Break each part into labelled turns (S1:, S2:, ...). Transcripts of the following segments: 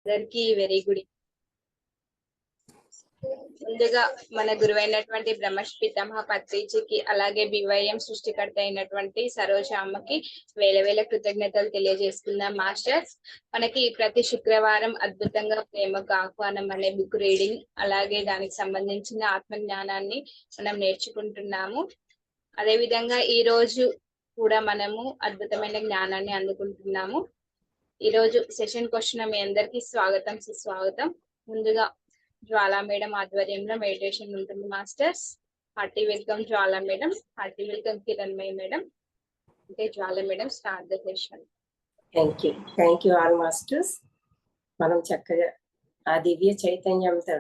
S1: అందరికి very good. ముందుగా మన గురువైనటువంటి బ్రహ్మర్షి పితామహ పత్రిజీకి అలాగే బివైఎం సృష్టికర్త అయినటువంటి సరోజ అమ్మకి వేల వేల కృతజ్ఞతలు తెలియజేసుకుందాం. మాస్టర్స్, మనకి ప్రతి శుక్రవారం అద్భుతంగా ప్రేమకు ఆహ్వానం అనే బుక్ రీడింగ్, అలాగే దానికి సంబంధించిన ఆత్మ జ్ఞానాన్ని మనం నేర్చుకుంటున్నాము. అదే విధంగా ఈ రోజు కూడా మనము అద్భుతమైన జ్ఞానాన్ని అందుకుంటున్నాము. ఈ రోజు సెషన్ క్వశ్చన్ మీ అందరికి స్వాగతం, సుస్వాగతం. ముందుగా జ్వాలా మేడం ఆధ్వర్యంలో మెడిటేషన్ ఉంటుంది. Masters, hearty welcome Jwala madam, hearty welcome Kiranmayi madam. అంటే Jwala madam start the session.
S2: Thank you all masters. మనం చక్కగా ఆ దివ్య చైతన్యంతో,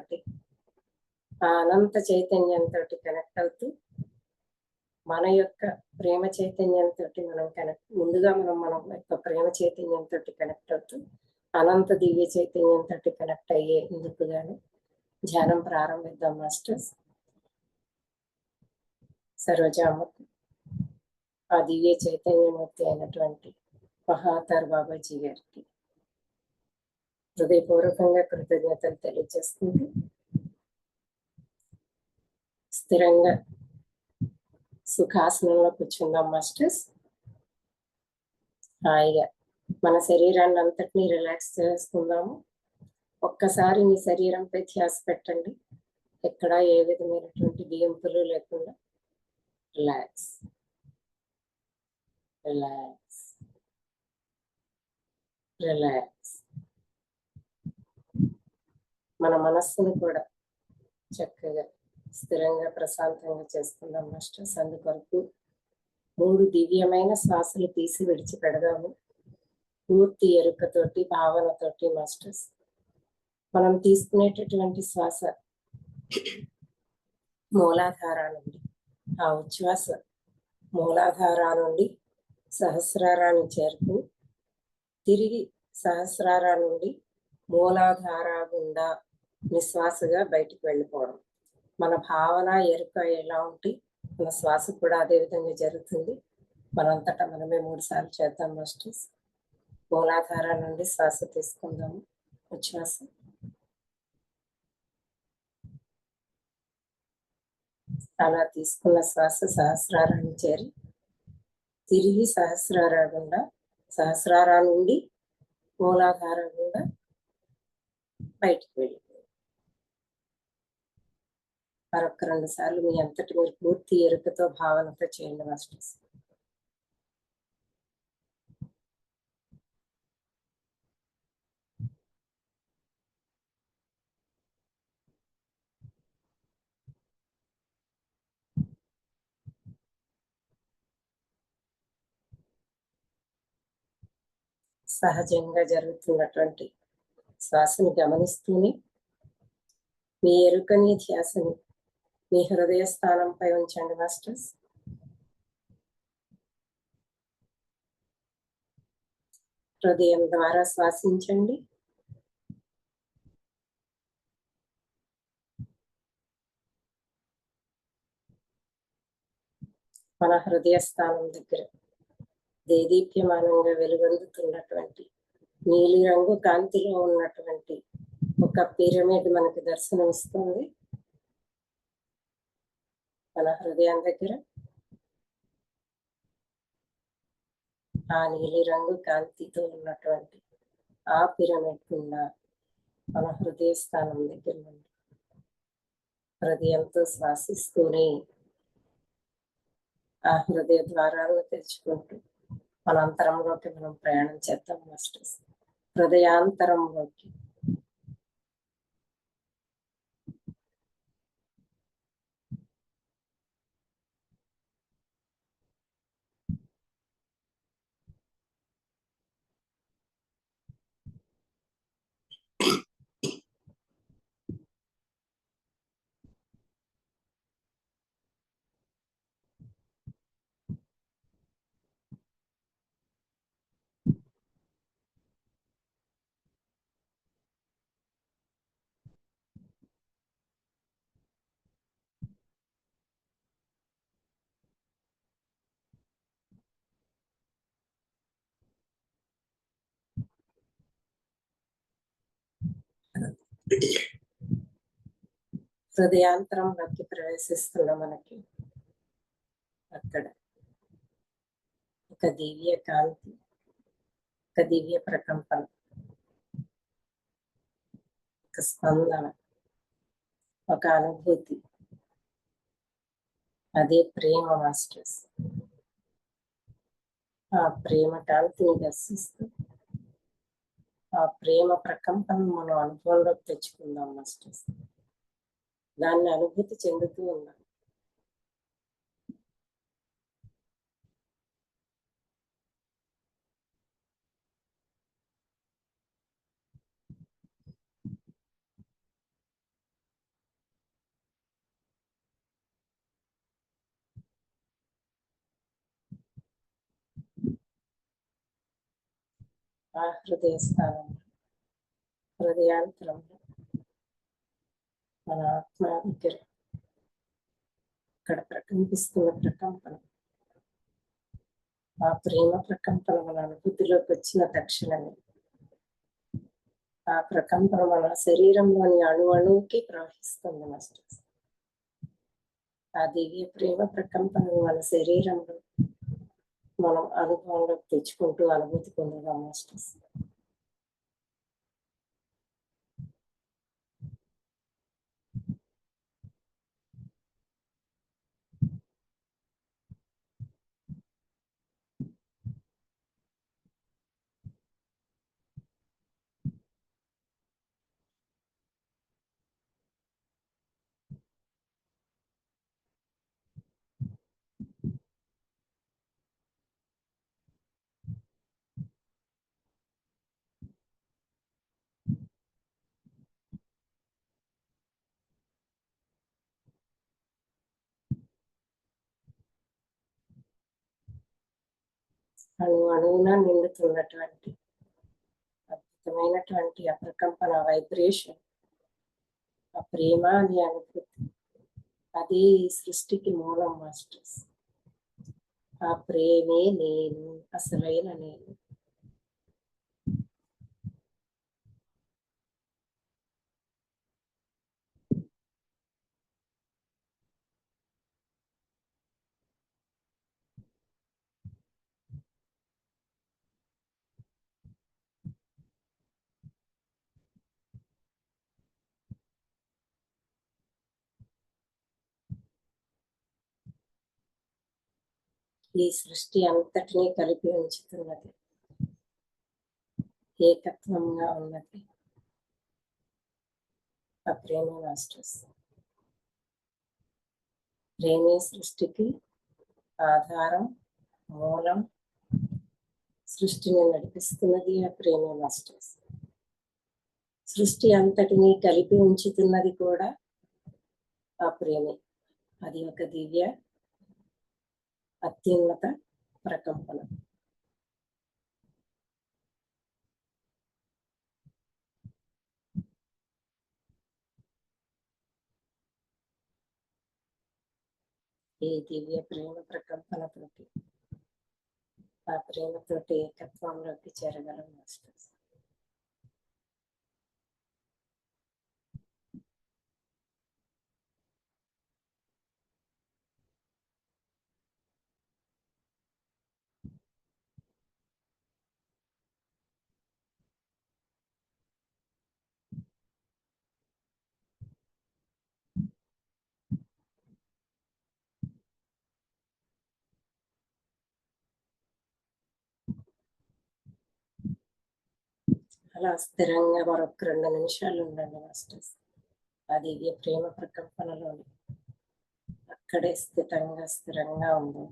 S2: ఆ అనంత చైతన్యంతో కనెక్ట్ అవుతూ మన యొక్క ప్రేమ చైతన్యంతో ముందుగా మన యొక్క ప్రేమ చైతన్యంతో కనెక్ట్ అవుతూ అనంత దివ్య చైతన్యంతో కనెక్ట్ అయ్యే ఇందుకుగాను ధ్యానం ప్రారంభిద్దాం మాస్టర్స్. సరోజ అమ్మకు ఆ దివ్య చైతన్యమూర్తి అయినటువంటి మహాతార్ బాబాజీ గారికి హృదయపూర్వకంగా కృతజ్ఞతలు తెలియజేస్తుంది. స్థిరంగా సుఖాసనంలో కూర్చుందాం మాస్టర్స్. హాయిగా మన శరీరాన్ని అంతటినీ రిలాక్స్ చేసుకుందాము. ఒక్కసారి మీ శరీరంపై ధ్యాస పెట్టండి. ఎక్కడ ఏ విధమైనటువంటి బిగింపులు లేకుండా రిలాక్స్ రిలాక్స్ రిలాక్స్. మన మనస్సును కూడా చక్కగా స్థిరంగా ప్రశాంతంగా చేసుకుందాం మాస్టర్స్. అందుకొరకు 3 దివ్యమైన శ్వాసలు తీసి విడిచిపెడదాము. పూర్తి ఎరుకతోటి, భావనతోటి మాస్టర్స్. మనం తీసుకునేటటువంటి శ్వాస మూలాధార నుండి, ఆ ఉచ్ఛ్వాస మూలాధార నుండి సహస్రారాన్ని చేరుకుని తిరిగి సహస్రారా నుండి మూలాధార గుండా నిశ్వాసగా బయటికి వెళ్ళిపోవడం. మన భావన ఎరుక ఎలా ఉంటే మన శ్వాస కూడా అదే విధంగా జరుగుతుంది. మనంతటా మనమే 3 సార్లు చేద్దాం మాస్టర్స్. మూలాధార నుండి శ్వాస తీసుకుందాము. ఉచ్ఛ్వాస, అలా తీసుకున్న శ్వాస సహస్రారాన్ని చేరి తిరిగి సహస్రారా గుండా, సహస్రారా నుండి మూలాధార గుండా బయటికి వెళ్ళి మరొక 2 సార్లు మీ అంతటి మీరు పూర్తి ఎరుకతో, భావనతో చేయండి మాస్టర్స్. సహజంగా జరుగుతున్నటువంటి శ్వాసని గమనిస్తూనే మీ ఎరుకని, ధ్యాసని మీ హృదయ స్థానంపై ఉంచండి మాస్టర్స్. హృదయం ద్వారా శ్వాసించండి. మన హృదయ స్థానం దగ్గర దేదీప్యమానంగా వెలుగొందుతున్నటువంటి నీలిరంగు కాంతిలో ఉన్నటువంటి ఒక పిరమిడ్ మనకు దర్శనమిస్తుంది. మన హృదయం దగ్గర ఆ నీలిరంగు కాంతితో ఉన్నటువంటి ఆ పిరమిడ్ గుండా మన హృదయ స్థానం దగ్గర నుండి హృదయంతో శ్వాసిస్తూనే ఆ హృదయ ద్వారాలను తెరుచుకుంటూ మన అంతరంలోకి మనం ప్రయాణం చేద్దాం మాస్టర్స్. హృదయాంతరంలోకి హృదయాంతరంలోకి ప్రవేశిస్తున్న మనకి అక్కడ ఒక దివ్య కాంతి, ఒక దివ్య ప్రకంపన, ఒక స్పందన, ఒక అనుభూతి. అదే ప్రేమ మాస్టర్స్. ఆ ప్రేమ కాంతిని దర్శిస్తూ ఆ ప్రేమ ప్రకంపనను మనం అనుభవంలోకి తెచ్చుకుందాం మాస్టర్స్. దాన్ని అనుభూతి చెందుతూ ఉన్నాం. ఆ హృదయ స్థానం, హృదయాంతరంలో మన ఆత్మ దగ్గర అక్కడ ప్రకంపిస్తున్న ప్రకంపన, ఆ ప్రేమ ప్రకంపన మన అనుభూతిలోకి వచ్చిన తక్షణమే ఆ ప్రకంపన మన శరీరంలోని అణువుకి ప్రవహిస్తుంది మాస్టర్స్. ఆ దివ్య ప్రేమ ప్రకంపనను మన శరీరంలో మనం అనుభవంలోకి తెచ్చుకుంటూ అనుభూతి పొందుదాం మాస్టర్స్. అణువున నిండుతున్నటువంటి అద్భుతమైనటువంటి ఆ ప్రకంపన వైబ్రేషన్, ఆ ప్రేమ అనే అనుభూతి, అది ఈ సృష్టికి మూలం మాస్టర్స్. ఆ ప్రేమే నేను, అసలైన నేను. ఈ సృష్టి అంతటినీ కలిపి ఉంచుతున్నది, ఏకత్వంగా ఉన్నది ఆ ప్రేమ మాస్టర్స్. ప్రేమే సృష్టికి ఆధారం, మూలం. సృష్టిని నడిపిస్తున్నది ఆ ప్రేమ మాస్టర్స్. సృష్టి అంతటినీ కలిపి ఉంచుతున్నది కూడా ఆ ప్రేమే. అది ఒక దివ్య అత్యున్నత ప్రకంపన. ఈ దివ్య ప్రేమ ప్రకంపనతోటి, ఆ ప్రేమతోటి ఏకత్వంలోకి చేరగలం మాస్టర్స్. అలా స్థిరంగా మరొక 2 నిమిషాలు ఉండండి మాస్టర్స్. ఆ దివ్య ప్రేమ ప్రకంపనలో అక్కడే స్థిరంగా ఉంది.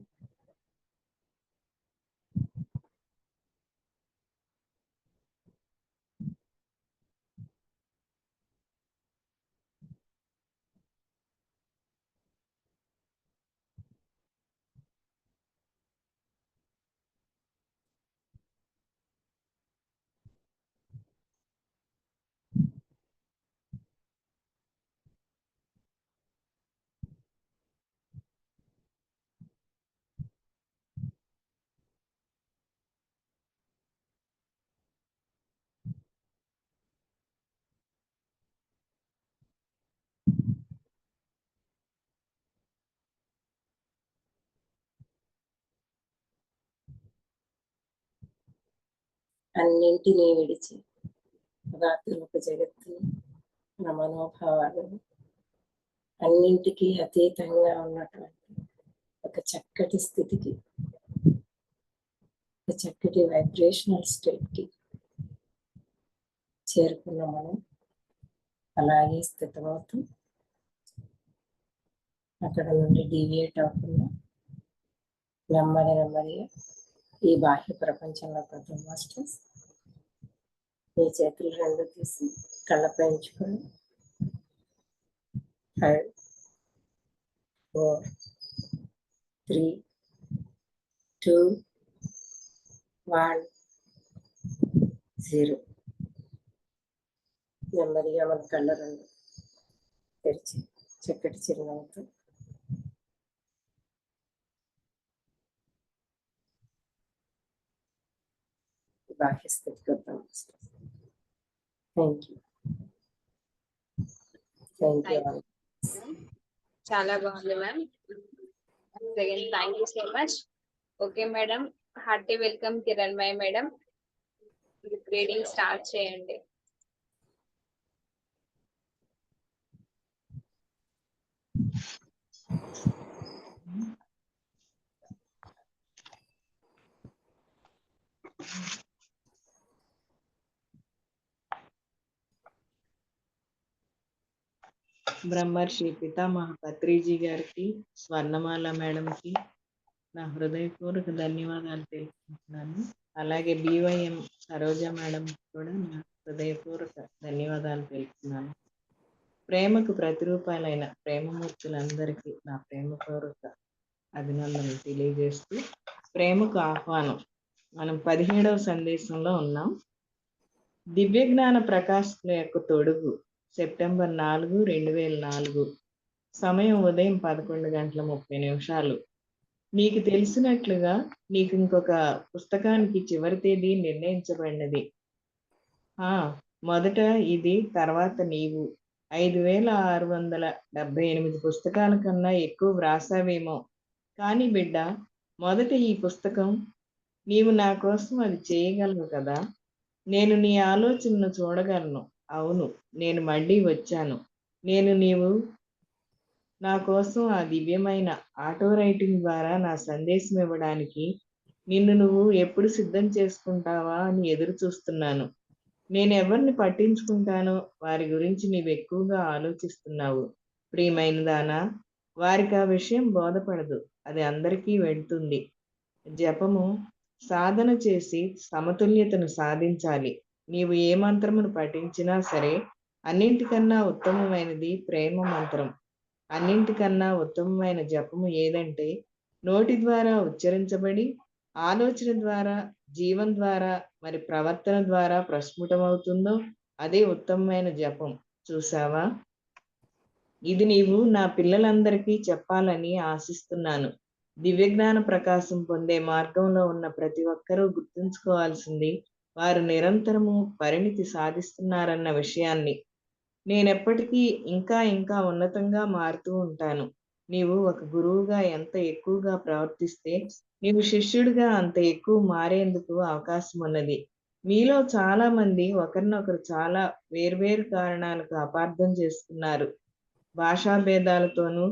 S2: అన్నింటినీ విడిచి పదార్థరూప జగత్తుని, మన మనోభావాలను అన్నింటికీ అతీతంగా ఉన్నటువంటి ఒక చక్కటి స్థితికి, ఒక చక్కటి వైబ్రేషనల్ స్టేట్కి చేరుకున్న మనం అలాగే స్థితమవుతూ అక్కడ నుండి డీవియేట్ అవ్వకుండా నెమ్మదిగా ఈ బాహ్య ప్రపంచంలో పడ్డ మాస్టర్స్ మీ చేతులు రెండు తీసి కళ్ళపై ఉంచుకొని 5, 4, 3, 2, 1, 0. నెమ్మదిగా మన కళ్ళ రెండు తెరిచి చక్కటి చిరునవ్వుతో బాహ్య స్థితికి వద్దాం. Thank you.
S1: చాలా బాగుంది ma'am. Second thank you so much. Okay madam, hearty welcome Kiranmay madam. Reading start చేయండి.
S3: బ్రహ్మర్షి పితామహ పత్రిజీ గారికి, స్వర్ణమాల మేడంకి నా హృదయపూర్వక ధన్యవాదాలు తెలుపుకుంటున్నాను. అలాగే BYM సరోజ మేడం కూడా నా హృదయపూర్వక ధన్యవాదాలు తెలుపుతున్నాను. ప్రేమకు ప్రతిరూపాలైన ప్రేమమూర్తులందరికీ నా ప్రేమపూర్వక అభినందనలు తెలియజేస్తూ, ప్రేమకు ఆహ్వానం. మనం 17వ సందేశంలో ఉన్నాం. దివ్యజ్ఞాన ప్రకాశకుల యొక్క తొడుగు, సెప్టెంబర్ 4, 2004. సమయం ఉదయం 11:30. నీకు తెలిసినట్లుగా నీకు ఇంకొక పుస్తకానికి చివరి తేదీ నిర్ణయించబడినది. మొదట ఇది, తర్వాత నీవు. 5678 పుస్తకాల కన్నా ఎక్కువ వ్రాసావేమో. కానీ బిడ్డ, మొదట ఈ పుస్తకం. నీవు నా కోసం అది చేయగలవు కదా. నేను నీ ఆలోచనను చూడగలను. అవును, నేను మళ్ళీ వచ్చాను. నీవు నా కోసం ఆ దివ్యమైన ఆటో రైటింగ్ ద్వారా నా సందేశం ఇవ్వడానికి నిన్ను నువ్వు ఎప్పుడు సిద్ధం చేసుకుంటావా అని ఎదురు చూస్తున్నాను. నేను ఎవరిని పట్టించుకుంటానో వారి గురించి నీవు ఎక్కువగా ఆలోచిస్తున్నావు. ప్రియమైన దానా, వారికి ఆ విషయం బోధపడదు. అది అందరికీ వెళ్తుంది. జపము, సాధన చేసి సమతుల్యతను సాధించాలి. నీవు ఏ మంత్రమును పఠించినా సరే, అన్నింటికన్నా ఉత్తమమైనది ప్రేమ మంత్రం. అన్నింటికన్నా ఉత్తమమైన జపము ఏదంటే, నోటి ద్వారా ఉచ్చరించబడి ఆలోచన ద్వారా, జీవం ద్వారా, మరి ప్రవర్తన ద్వారా ప్రస్ఫుటమవుతుందో అదే ఉత్తమమైన జపం. చూసావా? ఇది నీవు నా పిల్లలందరికీ చెప్పాలని ఆశిస్తున్నాను. దివ్యజ్ఞాన ప్రకాశం పొందే మార్గంలో ఉన్న ప్రతి ఒక్కరూ గుర్తుంచుకోవాల్సింది, వారు నిరంతరము పరిణితి సాధిస్తున్నారన్న విషయాన్ని. నేనెప్పటికీ ఇంకా ఇంకా ఉన్నతంగా మారుతూ ఉంటాను. నీవు ఒక గురువుగా ఎంత ఎక్కువగా ప్రవర్తిస్తే, నీవు శిష్యుడిగా అంత ఎక్కువ మారేందుకు అవకాశం ఉన్నది. మీలో చాలా మంది ఒకరినొకరు చాలా వేర్వేరు కారణాలకు అపార్థం చేసుకున్నారు. భాషా భేదాలతోనూ,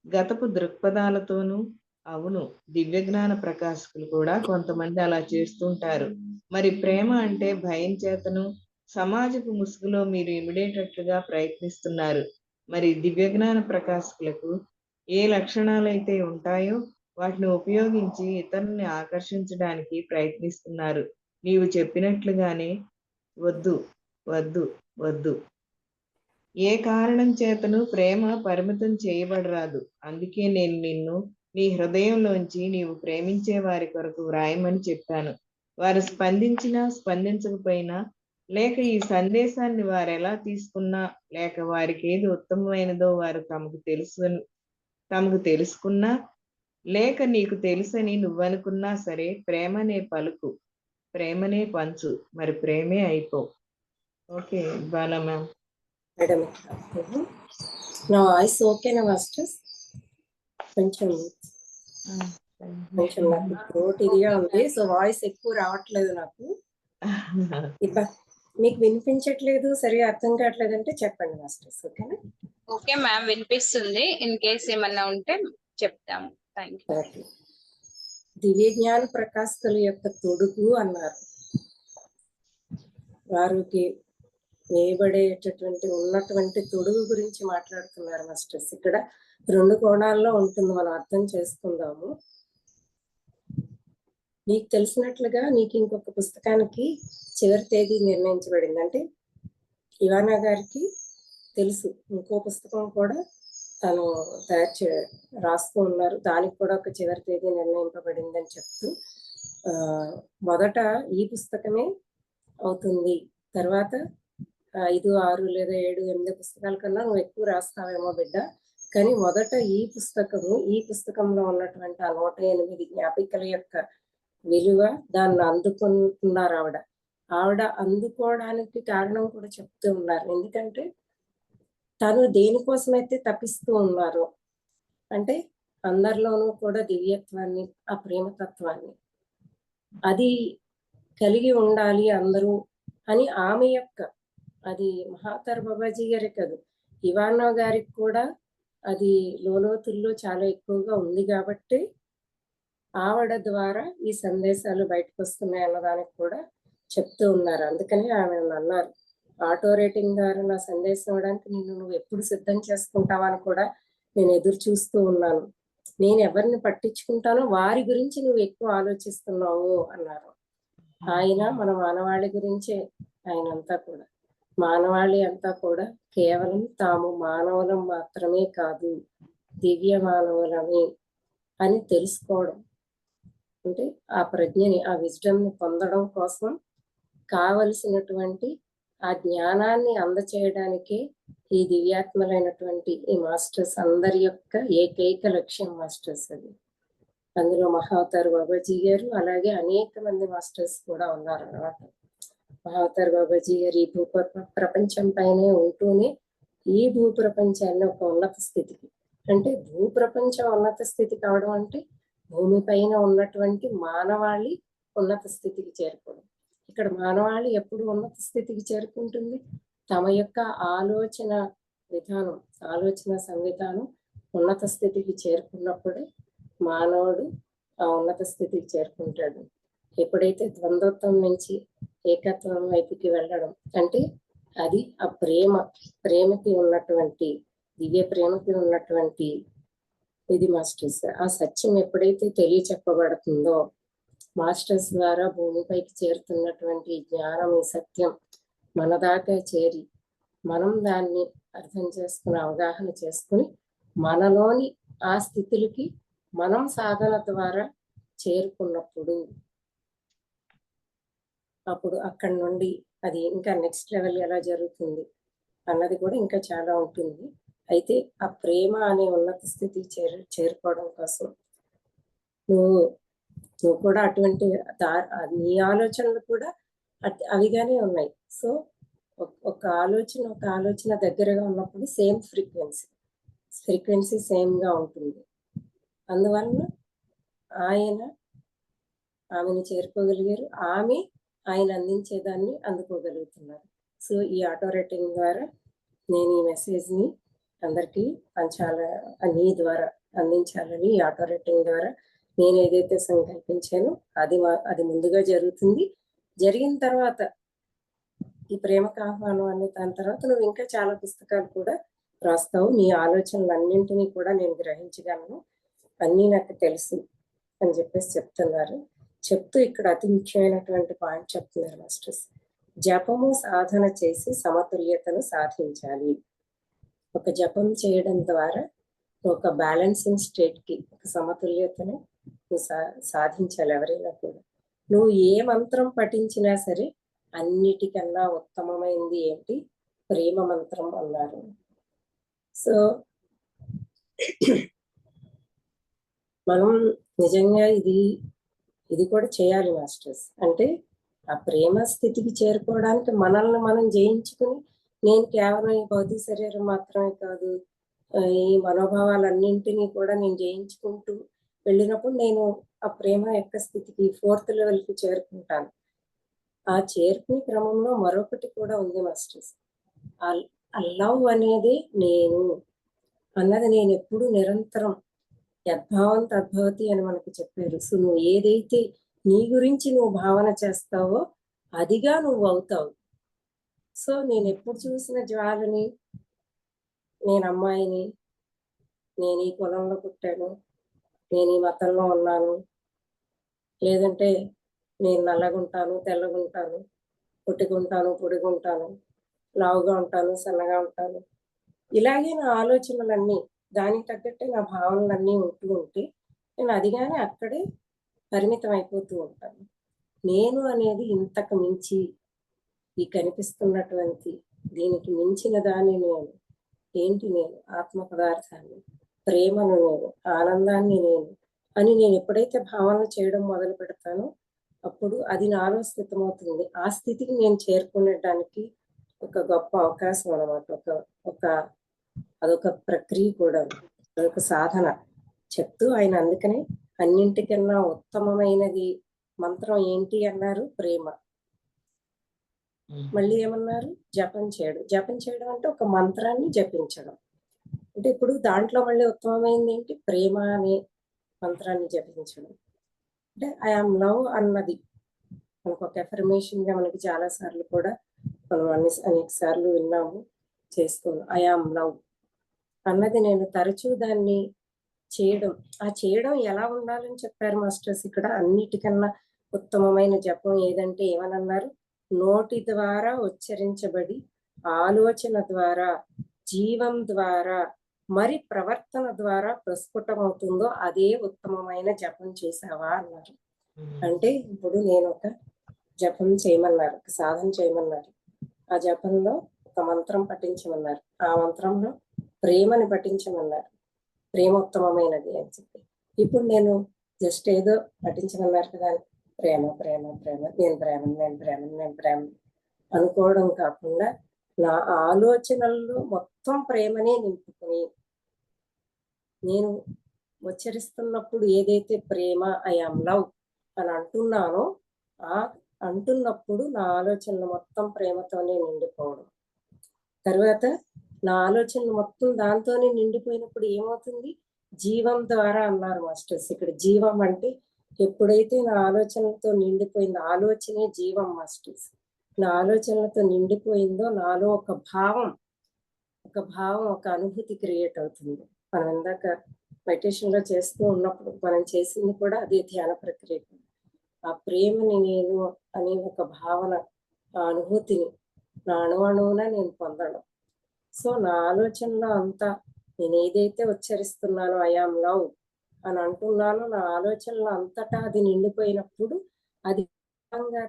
S3: గతపు దృక్పథాలతోనూ. అవును, దివ్యజ్ఞాన ప్రకాశకులు కూడా కొంతమంది అలా చేస్తుంటారు. మరి ప్రేమ అంటే భయం చేతను, సమాజపు ముసుగులో మీరు ఇమిడేటట్లుగా ప్రయత్నిస్తున్నారు. మరి దివ్యజ్ఞాన ప్రకాశకులకు ఏ లక్షణాలైతే ఉంటాయో వాటిని ఉపయోగించి ఇతరుల్ని ఆకర్షించడానికి ప్రయత్నిస్తున్నారు. నీవు చెప్పినట్లుగానే వద్దు, వద్దు, వద్దు. ఏ కారణం చేతను ప్రేమ పరిమితం చేయబడరాదు. అందుకే నేను నిన్ను నీ హృదయంలోంచి నీవు ప్రేమించే వారి కొరకు వ్రాయమని చెప్పాను. వారు స్పందించినా స్పందించకపోయినా, లేక ఈ సందేశాన్ని వారు ఎలా తీసుకున్నా, లేక వారికి ఏది ఉత్తమమైనదో వారు తమకు తెలుసుకున్నా, లేక నీకు తెలుసని నువ్వనుకున్నా సరే, ప్రేమనే పలుకు, ప్రేమనే పంచు, మరి ప్రేమే అయిపో. Okay Bala ma'am.
S2: మేడం, నా వాయిస్ ఓకేనా మాస్టర్స్? కొంచెం నాకు థ్రోట్ ఇదిగా ఉంది, సో వాయిస్ ఎక్కువ రావట్లేదు నాకు. ఇబ్బా మీకు వినిపించట్లేదు, సరిగా అర్థం కావట్లేదు అంటే చెప్పండి మాస్టర్స్. ఓకేనా?
S1: ఓకే మ్యామ్, వినిపిస్తుంది. ఇన్ కేస్ ఏమన్నా ఉంటే చెప్తాము. Thank you.
S2: ఓకే. దివ్య జ్ఞాన ప్రకాశకుల యొక్క తొడుగు అన్నారు. వారికి వేయబడేటటువంటి ఉన్నటువంటి తొడుగు గురించి మాట్లాడుతున్నారు మాస్టర్స్. ఇక్కడ 2 కోణాల్లో ఉంటుంది, మనం అర్థం చేసుకుందాము. నీకు తెలిసినట్లుగా నీకు ఇంకొక పుస్తకానికి చివరి తేదీ నిర్ణయించబడింది. అంటే ఇవానా గారికి తెలుసు ఇంకో పుస్తకం కూడా తను రాస్తూ ఉన్నారు, దానికి కూడా ఒక చివరి తేదీ నిర్ణయింపబడింది అని చెప్తూ మొదట ఈ పుస్తకమే అవుతుంది, తర్వాత 5, 6 లేదా 7, 8 పుస్తకాల కన్నా నువ్వు ఎక్కువ రాస్తావేమో బిడ్డ, కానీ మొదట ఈ పుస్తకంలో ఉన్నటువంటి ఆ 108 జ్ఞాపికల యొక్క విలువ, దాన్ని అందుకుంటున్నారు ఆవిడ అందుకోవడానికి కారణం కూడా చెప్తూ ఉన్నారు. ఎందుకంటే తను దేనికోసమైతే తప్పిస్తూ ఉన్నారు అంటే అందరిలోనూ కూడా దివ్యత్వాన్ని, ఆ ప్రేమతత్వాన్ని అది కలిగి ఉండాలి అందరూ అని ఆమె యొక్క, అది మహాతర్ బాబాజీ గారే కాదు, ఇవానా గారికి కూడా అది లోతుల్లో చాలా ఎక్కువగా ఉంది కాబట్టి ఆవిడ ద్వారా ఈ సందేశాలు బయటకు వస్తున్నాయి అన్నదానికి కూడా చెప్తూ ఉన్నారు. అందుకని ఆమె అన్నారు, ఆటో రేటింగ్ ద్వారా నా సందేశం ఇవ్వడానికి నువ్వు ఎప్పుడు సిద్ధం చేసుకుంటావా అని కూడా నేను ఎదురు చూస్తూ ఉన్నాను. నేను ఎవరిని పట్టించుకుంటానో వారి గురించి నువ్వు ఎక్కువ ఆలోచిస్తున్నావు అన్నారు. ఆయన మన మానవాళి గురించే, ఆయనంతా కూడా మానవాళి అంతా కూడా కేవలం తాము మానవులం మాత్రమే కాదు, దివ్య మానవులమే అని తెలుసుకోవడం, అంటే ఆ ప్రజ్ఞని, ఆ విజ్డమ్ని పొందడం కోసం కావలసినటువంటి ఆ జ్ఞానాన్ని అందచేయడానికి ఈ దివ్యాత్మలైనటువంటి ఈ మాస్టర్స్ అందరి యొక్క ఏకైక లక్ష్యం మాస్టర్స్. అది అందులో మహావతార్ బాబాజీ గారు, అలాగే అనేక మంది మాస్టర్స్ కూడా ఉన్నారు అన్నమాట. మహావతార్ బాబాజీ గారు ఈ ప్రపంచం పైనే ఉంటూనే ఈ భూప్రపంచాన్ని ఒక ఉన్నత స్థితికి, అంటే భూప్రపంచం ఉన్నత స్థితి కావడం అంటే భూమి పైన ఉన్నటువంటి మానవాళి ఉన్నత స్థితికి చేరుకోవడం. ఇక్కడ మానవాళి ఎప్పుడు ఉన్నత స్థితికి చేరుకుంటుంది? తమ యొక్క ఆలోచన విధానం, ఆలోచన సంవిధానం ఉన్నత స్థితికి చేరుకున్నప్పుడే మానవుడు ఆ ఉన్నత స్థితికి చేరుకుంటాడు. ఎప్పుడైతే ద్వంద్వత్వం నుంచి ఏకత్వం వైపుకి వెళ్ళడం, అంటే అది ఆ ప్రేమకి ఉన్నటువంటి, దివ్య ప్రేమకి ఉన్నటువంటి ఇది మాస్టర్స్. ఆ సత్యం ఎప్పుడైతే తెలియచెప్పబడుతుందో, మాస్టర్స్ ద్వారా భూమిపైకి చేరుతున్నటువంటి జ్ఞానం, ఈ సత్యం మన దాకా చేరి మనం దాన్ని అర్థం చేసుకుని, అవగాహన చేసుకుని మనలోని ఆ స్థితులకి మనం సాధన ద్వారా చేరుకున్నప్పుడు అప్పుడు అక్కడి నుండి అది ఇంకా నెక్స్ట్ లెవెల్ ఎలా జరుగుతుంది అన్నది కూడా ఇంకా చాలా ఉంటుంది. అయితే ఆ ప్రేమ అనే ఉన్నత స్థితి చేరుకోవడం కోసం నువ్వు కూడా అటువంటి నీ ఆలోచనలు కూడా అవిగానే ఉన్నాయి. సో ఒక ఆలోచన దగ్గరగా ఉన్నప్పుడు సేమ్ ఫ్రీక్వెన్సీ సేమ్గా ఉంటుంది. అందువలన ఆమెను చేరుకోగలిగారు, ఆమె ఆయన అందించేదాన్ని అందుకోగలుగుతున్నారు. సో ఈ ఆటో రేటింగ్ ద్వారా నేను ఈ మెసేజ్ని అందరికీ నీ ద్వారా అందించాలని, ఈ ఆటో రేటింగ్ ద్వారా నేను ఏదైతే సంకల్పించానో అది ముందుగా జరుగుతుంది. జరిగిన తర్వాత ఈ ప్రేమకు ఆహ్వానం అనే దాని తర్వాత నువ్వు ఇంకా చాలా పుస్తకాలు కూడా రాస్తావు. నీ ఆలోచనలన్నింటినీ కూడా నేను గ్రహించగలను, అన్నీ నాకు తెలుసు అని చెప్పేసి చెప్తున్నారు. చెప్తూ ఇక్కడ అతి ముఖ్యమైనటువంటి పాయింట్ చెప్తున్నారు మాస్టర్స్. జపము సాధన చేసి సమతుల్యతను సాధించాలి. ఒక జపం చేయడం ద్వారా ఒక బ్యాలెన్సింగ్ స్టేట్కి, ఒక సమతుల్యతను నువ్వు సాధించాలి. ఎవరైనా కూడా నువ్వు ఏ మంత్రం పఠించినా సరే అన్నిటికన్నా ఉత్తమమైనది ఏంటి? ప్రేమ మంత్రం అన్నారు. సో మనం నిజంగా ఇది కూడా చేయాలి మాస్టర్స్. అంటే ఆ ప్రేమ స్థితికి చేరుకోవడానికి మనల్ని మనం జయించుకుని, నేను కేవలం ఈ భౌతిక శరీరం మాత్రమే కాదు, ఈ మనోభావాలన్నింటినీ కూడా నేను జయించుకుంటూ వెళ్ళినప్పుడు నేను ఆ ప్రేమ యొక్క స్థితికి 4th లెవెల్కి చేరుకుంటాను. ఆ చేరుకునే క్రమంలో మరొకటి కూడా ఉంది మాస్టర్స్. ఆ లవ్ అనేది నేను అన్నది నేను ఎప్పుడు నిరంతరం యద్భావం తద్భవతి అని మనకి చెప్పారు. సో నువ్వు ఏదైతే నీ గురించి నువ్వు భావన చేస్తావో అదిగా నువ్వు అవుతావు. సో నేను ఎప్పుడు చూసిన జ్వాలని, నేను అమ్మాయిని, నేను ఈ కులంలో పుట్టాను, నేను ఈ మతంలో ఉన్నాను, లేదంటే నేను నల్లగుంటాను, తెల్లగుంటాను, పొట్టిగుంటాను, పొడిగుంటాను, లావుగా ఉంటాను, సన్నగా ఉంటాను, ఇలాగే నా ఆలోచనలన్నీ దానికి తగ్గట్టే నా భావనలన్నీ ఉంటూ ఉంటే నేను అదిగానే అక్కడే పరిమితం అయిపోతూ ఉంటాను. నేను అనేది ఇంతకు మించి ఈ కనిపిస్తున్నటువంటి దీనికి మించిన దాన్ని నేను. ఏంటి నేను? ఆత్మ పదార్థాన్ని, ప్రేమను నేను, ఆనందాన్ని నేను అని నేను ఎప్పుడైతే భావన చేయడం మొదలు పెడతానో అప్పుడు అది నాలో స్థితమవుతుంది. ఆ స్థితికి నేను చేరుకునేటానికి ఒక గొప్ప అవకాశం అన్నమాట. ఒక అదొక ప్రక్రియ కూడా, అదొక సాధన చెప్తూ ఆయన అందుకనే అన్నింటికన్నా ఉత్తమమైనది మంత్రం ఏంటి అన్నారు? ప్రేమ. మళ్ళీ ఏమన్నారు? జపం చేయడం. జపం చేయడం అంటే ఒక మంత్రాన్ని జపించడం. అంటే ఇప్పుడు దాంట్లో మళ్ళీ ఉత్తమమైనది ఏంటి? ప్రేమ అనే మంత్రాన్ని జపించడం. అంటే ఐ ఆమ్ లవ్ అన్నది మనకు ఒక ఎఫర్మేషన్ గా మనకి చాలా సార్లు కూడా మనం అనేక సార్లు విన్నాము, చేసుకున్నాం. ఐ ఆమ్ లవ్ అన్నది నేను తరచూ దాన్ని చేయడం. ఆ చేయడం ఎలా ఉండాలని చెప్పారు మాస్టర్స్ ఇక్కడ. అన్నిటికన్నా ఉత్తమమైన జపం ఏదంటే ఏమనన్నారు? నోటి ద్వారా ఉచ్చరించబడి ఆలోచన ద్వారా, జీవం ద్వారా, మరి ప్రవర్తన ద్వారా ప్రస్ఫుటమవుతుందో అదే ఉత్తమమైన జపం చేసావా అన్నారు. అంటే ఇప్పుడు నేను ఒక జపం చేయమన్నారు, ఒక సాధన చేయమన్నారు. ఆ జపంలో ఒక మంత్రం పఠించమన్నారు. ఆ మంత్రంలో ప్రేమని పఠించమన్నారు. ప్రేమ ఉత్తమమైనది అని చెప్పి. ఇప్పుడు నేను జస్ట్ ఏదో పఠించమన్నారు కదా, ప్రేమ ప్రేమ ప్రేమ, నేను ప్రేమ నేను ప్రేమ నేను ప్రేమ అనుకోవడం కాకుండా నా ఆలోచనల్లో మొత్తం ప్రేమనే నింపుకుని నేను ఉచ్చరిస్తున్నప్పుడు ఏదైతే ప్రేమ ఐ ఆమ్ లవ్ అని అంటున్నానో ఆ అంటున్నప్పుడు నా ఆలోచనలు మొత్తం ప్రేమతోనే నిండిపోవడం. తర్వాత నా ఆలోచనలు మొత్తం దాంతోనే నిండిపోయినప్పుడు ఏమవుతుంది? జీవం ద్వారా అన్నారు మాస్టర్స్. ఇక్కడ జీవం అంటే ఎప్పుడైతే నా ఆలోచనలతో నిండిపోయిందో, ఆలోచనే జీవం మాస్టర్స్. నా ఆలోచనలతో నిండిపోయిందో నాలో ఒక భావం, ఒక అనుభూతి క్రియేట్ అవుతుంది. మనం ఇందాక మెడిటేషన్ లో చేస్తూ ఉన్నప్పుడు మనం చేసింది కూడా అదే ధ్యాన ప్రక్రియ. ఆ ప్రేమని నేను అనే ఒక భావన, ఆ అనుభూతిని నా అణువున నేను పొందడం. సో నా ఆలోచనలో అంతా నేను ఏదైతే ఉచ్చరిస్తున్నానో ఐ ఆమ్ లవ్ అని అంటున్నానో, నా ఆలోచనలో అంతటా అది నిండిపోయినప్పుడు అది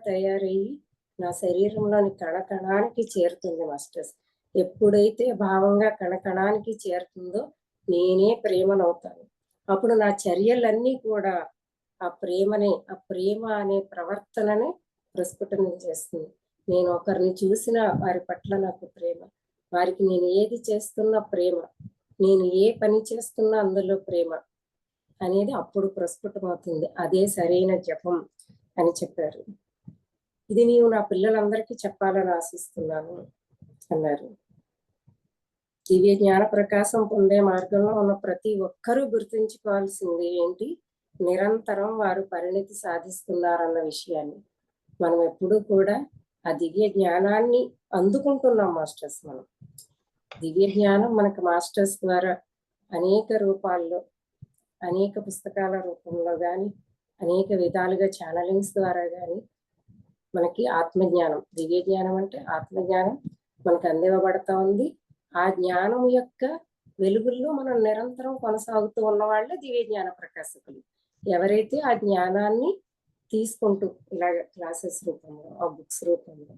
S2: తయారయ్యి నా శరీరంలోని కణకణానికి చేరుతుంది మాస్టర్స్. ఎప్పుడైతే భావంగా కణకణానికి చేరుతుందో నేనే ప్రేమనవుతాను. అప్పుడు నా చర్యలన్నీ కూడా ఆ ప్రేమ అనే ప్రవర్తనని ప్రస్ఫుటం చేస్తుంది. నేను ఒకరిని చూసిన వారి పట్ల నాకు ప్రేమ, వారికి నేను ఏది చేస్తున్నా ప్రేమ, నేను ఏ పని చేస్తున్నా అందులో ప్రేమ అనేది అప్పుడు ప్రస్ఫుటమవుతుంది. అదే సరైన జపం అని చెప్పారు. ఇది నీవు నా పిల్లలందరికీ చెప్పాలని ఆశిస్తున్నాను అన్నారు. దివ్య జ్ఞాన ప్రకాశం పొందే మార్గంలో ఉన్న ప్రతి ఒక్కరూ గుర్తుంచుకోవాల్సింది ఏంటి? నిరంతరం వారు పరిణితి సాధిస్తున్నారన్న విషయాన్ని. మనం ఎప్పుడూ కూడా ఆ దివ్య జ్ఞానాన్ని అందుకుంటున్నాం మాస్టర్స్. మనం దివ్య జ్ఞానం మనకు మాస్టర్స్ ద్వారా అనేక రూపాల్లో, అనేక పుస్తకాల రూపంలో కానీ, అనేక విధాలుగా ఛానలింగ్స్ ద్వారా కానీ మనకి ఆత్మజ్ఞానం, దివ్య జ్ఞానం అంటే ఆత్మజ్ఞానం మనకు అందివ్వబడతా ఉంది. ఆ జ్ఞానం యొక్క వెలుగుల్లో మనం నిరంతరం కొనసాగుతూ ఉన్న వాళ్ళే దివ్య జ్ఞాన ప్రకాశకులు. ఎవరైతే ఆ జ్ఞానాన్ని తీసుకుంటూ ఇలాగ క్లాసెస్ రూపంలో, ఆ బుక్స్ రూపంలో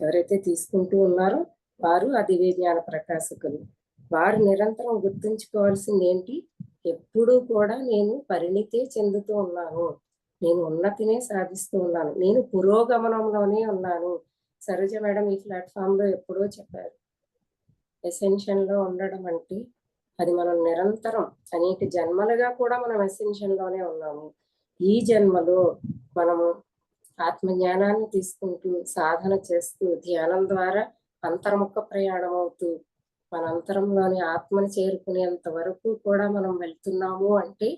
S2: ఎవరైతే తీసుకుంటూ ఉన్నారో వారు ఆ దివ్య జ్ఞాన ప్రకాశకులు. వారు నిరంతరం గుర్తుంచుకోవాల్సింది ఏంటి? ఎప్పుడూ కూడా నేను పరిణితే చెందుతూ ఉన్నాను, నేను ఉన్నతినే సాధిస్తూ ఉన్నాను, నేను పురోగమనంలోనే ఉన్నాను. సరోజ మేడం ఈ ప్లాట్ఫామ్ లో ఎప్పుడో చెప్పారు, ఎసెన్షియల్ లో ఉండడం అంటే అది మనం నిరంతరం అనేక జన్మలుగా కూడా మనం ఎసెన్షియల్ లోనే ఉన్నాము. ఈ జన్మలో మనము ఆత్మజ్ఞానాన్ని తీసుకుంటూ సాధన చేస్తూ ధ్యానం ద్వారా అంతర్ముఖ ప్రయాణం అవుతూ మన అంతరంలోని ఆత్మని చేరుకునేంత వరకు కూడా మనం వెళ్తున్నాము అంటే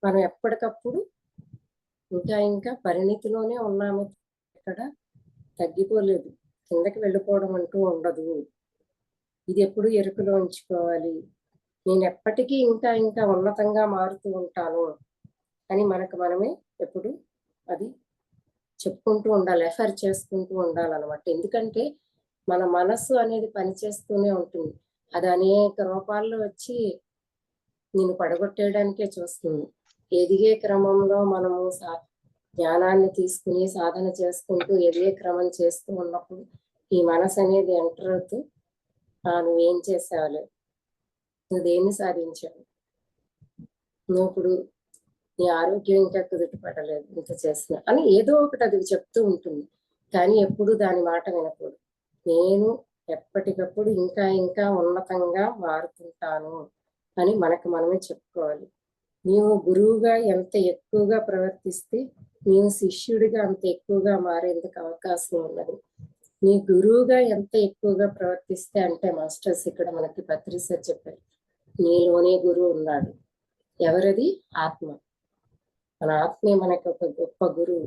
S2: మనం ఎప్పటికప్పుడు ఇంకా పరిణితిలోనే ఉన్నాము, ఎక్కడ తగ్గిపోలేదు, కిందకి వెళ్ళిపోవడం అంటూ ఉండదు. ఇది ఎప్పుడు ఎరుకలో ఉంచుకోవాలి, నేను ఎప్పటికీ ఇంకా ఉన్నతంగా మారుతూ ఉంటాను అని మనకు మనమే ఎప్పుడు అది చెప్పుకుంటూ ఉండాలి, ఎఫర్ చేసుకుంటూ ఉండాలన్నమాట. ఎందుకంటే మన మనస్సు అనేది పనిచేస్తూనే ఉంటుంది, అది అనేక రూపాల్లో వచ్చి నేను పడగొట్టేయడానికే చూస్తుంది. ఎదిగే క్రమంలో మనము జ్ఞానాన్ని తీసుకుని సాధన చేసుకుంటూ ఎదిగే క్రమం చేస్తూ ఉన్నప్పుడు ఈ మనసు అనేది ఎంటర్ అవుతూ నువ్వేం చేసావులే, నువ్వు దేన్ని సాధించావు, నువ్వు ఇప్పుడు నీ ఆరోగ్యం ఇంకా కుదుటపడలేదు, ఇంత చేసిన అని ఏదో ఒకటి అది చెప్తూ ఉంటుంది. కానీ ఎప్పుడు దాని మాట వినకూడదు. నేను ఎప్పటికప్పుడు ఇంకా ఉన్నతంగా మారుతుంటాను అని మనకు మనమే చెప్పుకోవాలి. నీవు గురువుగా ఎంత ఎక్కువగా ప్రవర్తిస్తే నీవు శిష్యుడిగా అంత ఎక్కువగా మారేందుకు అవకాశం ఉన్నది. నీ గురువుగా ఎంత ఎక్కువగా ప్రవర్తిస్తే అంటే మాస్టర్స్ ఇక్కడ మనకి పత్రిసార్ చెప్పారు, నీలోనే గురువు ఉన్నాడు. ఎవరది? ఆత్మ. మన ఆత్మే మనకి ఒక గొప్ప గురువు.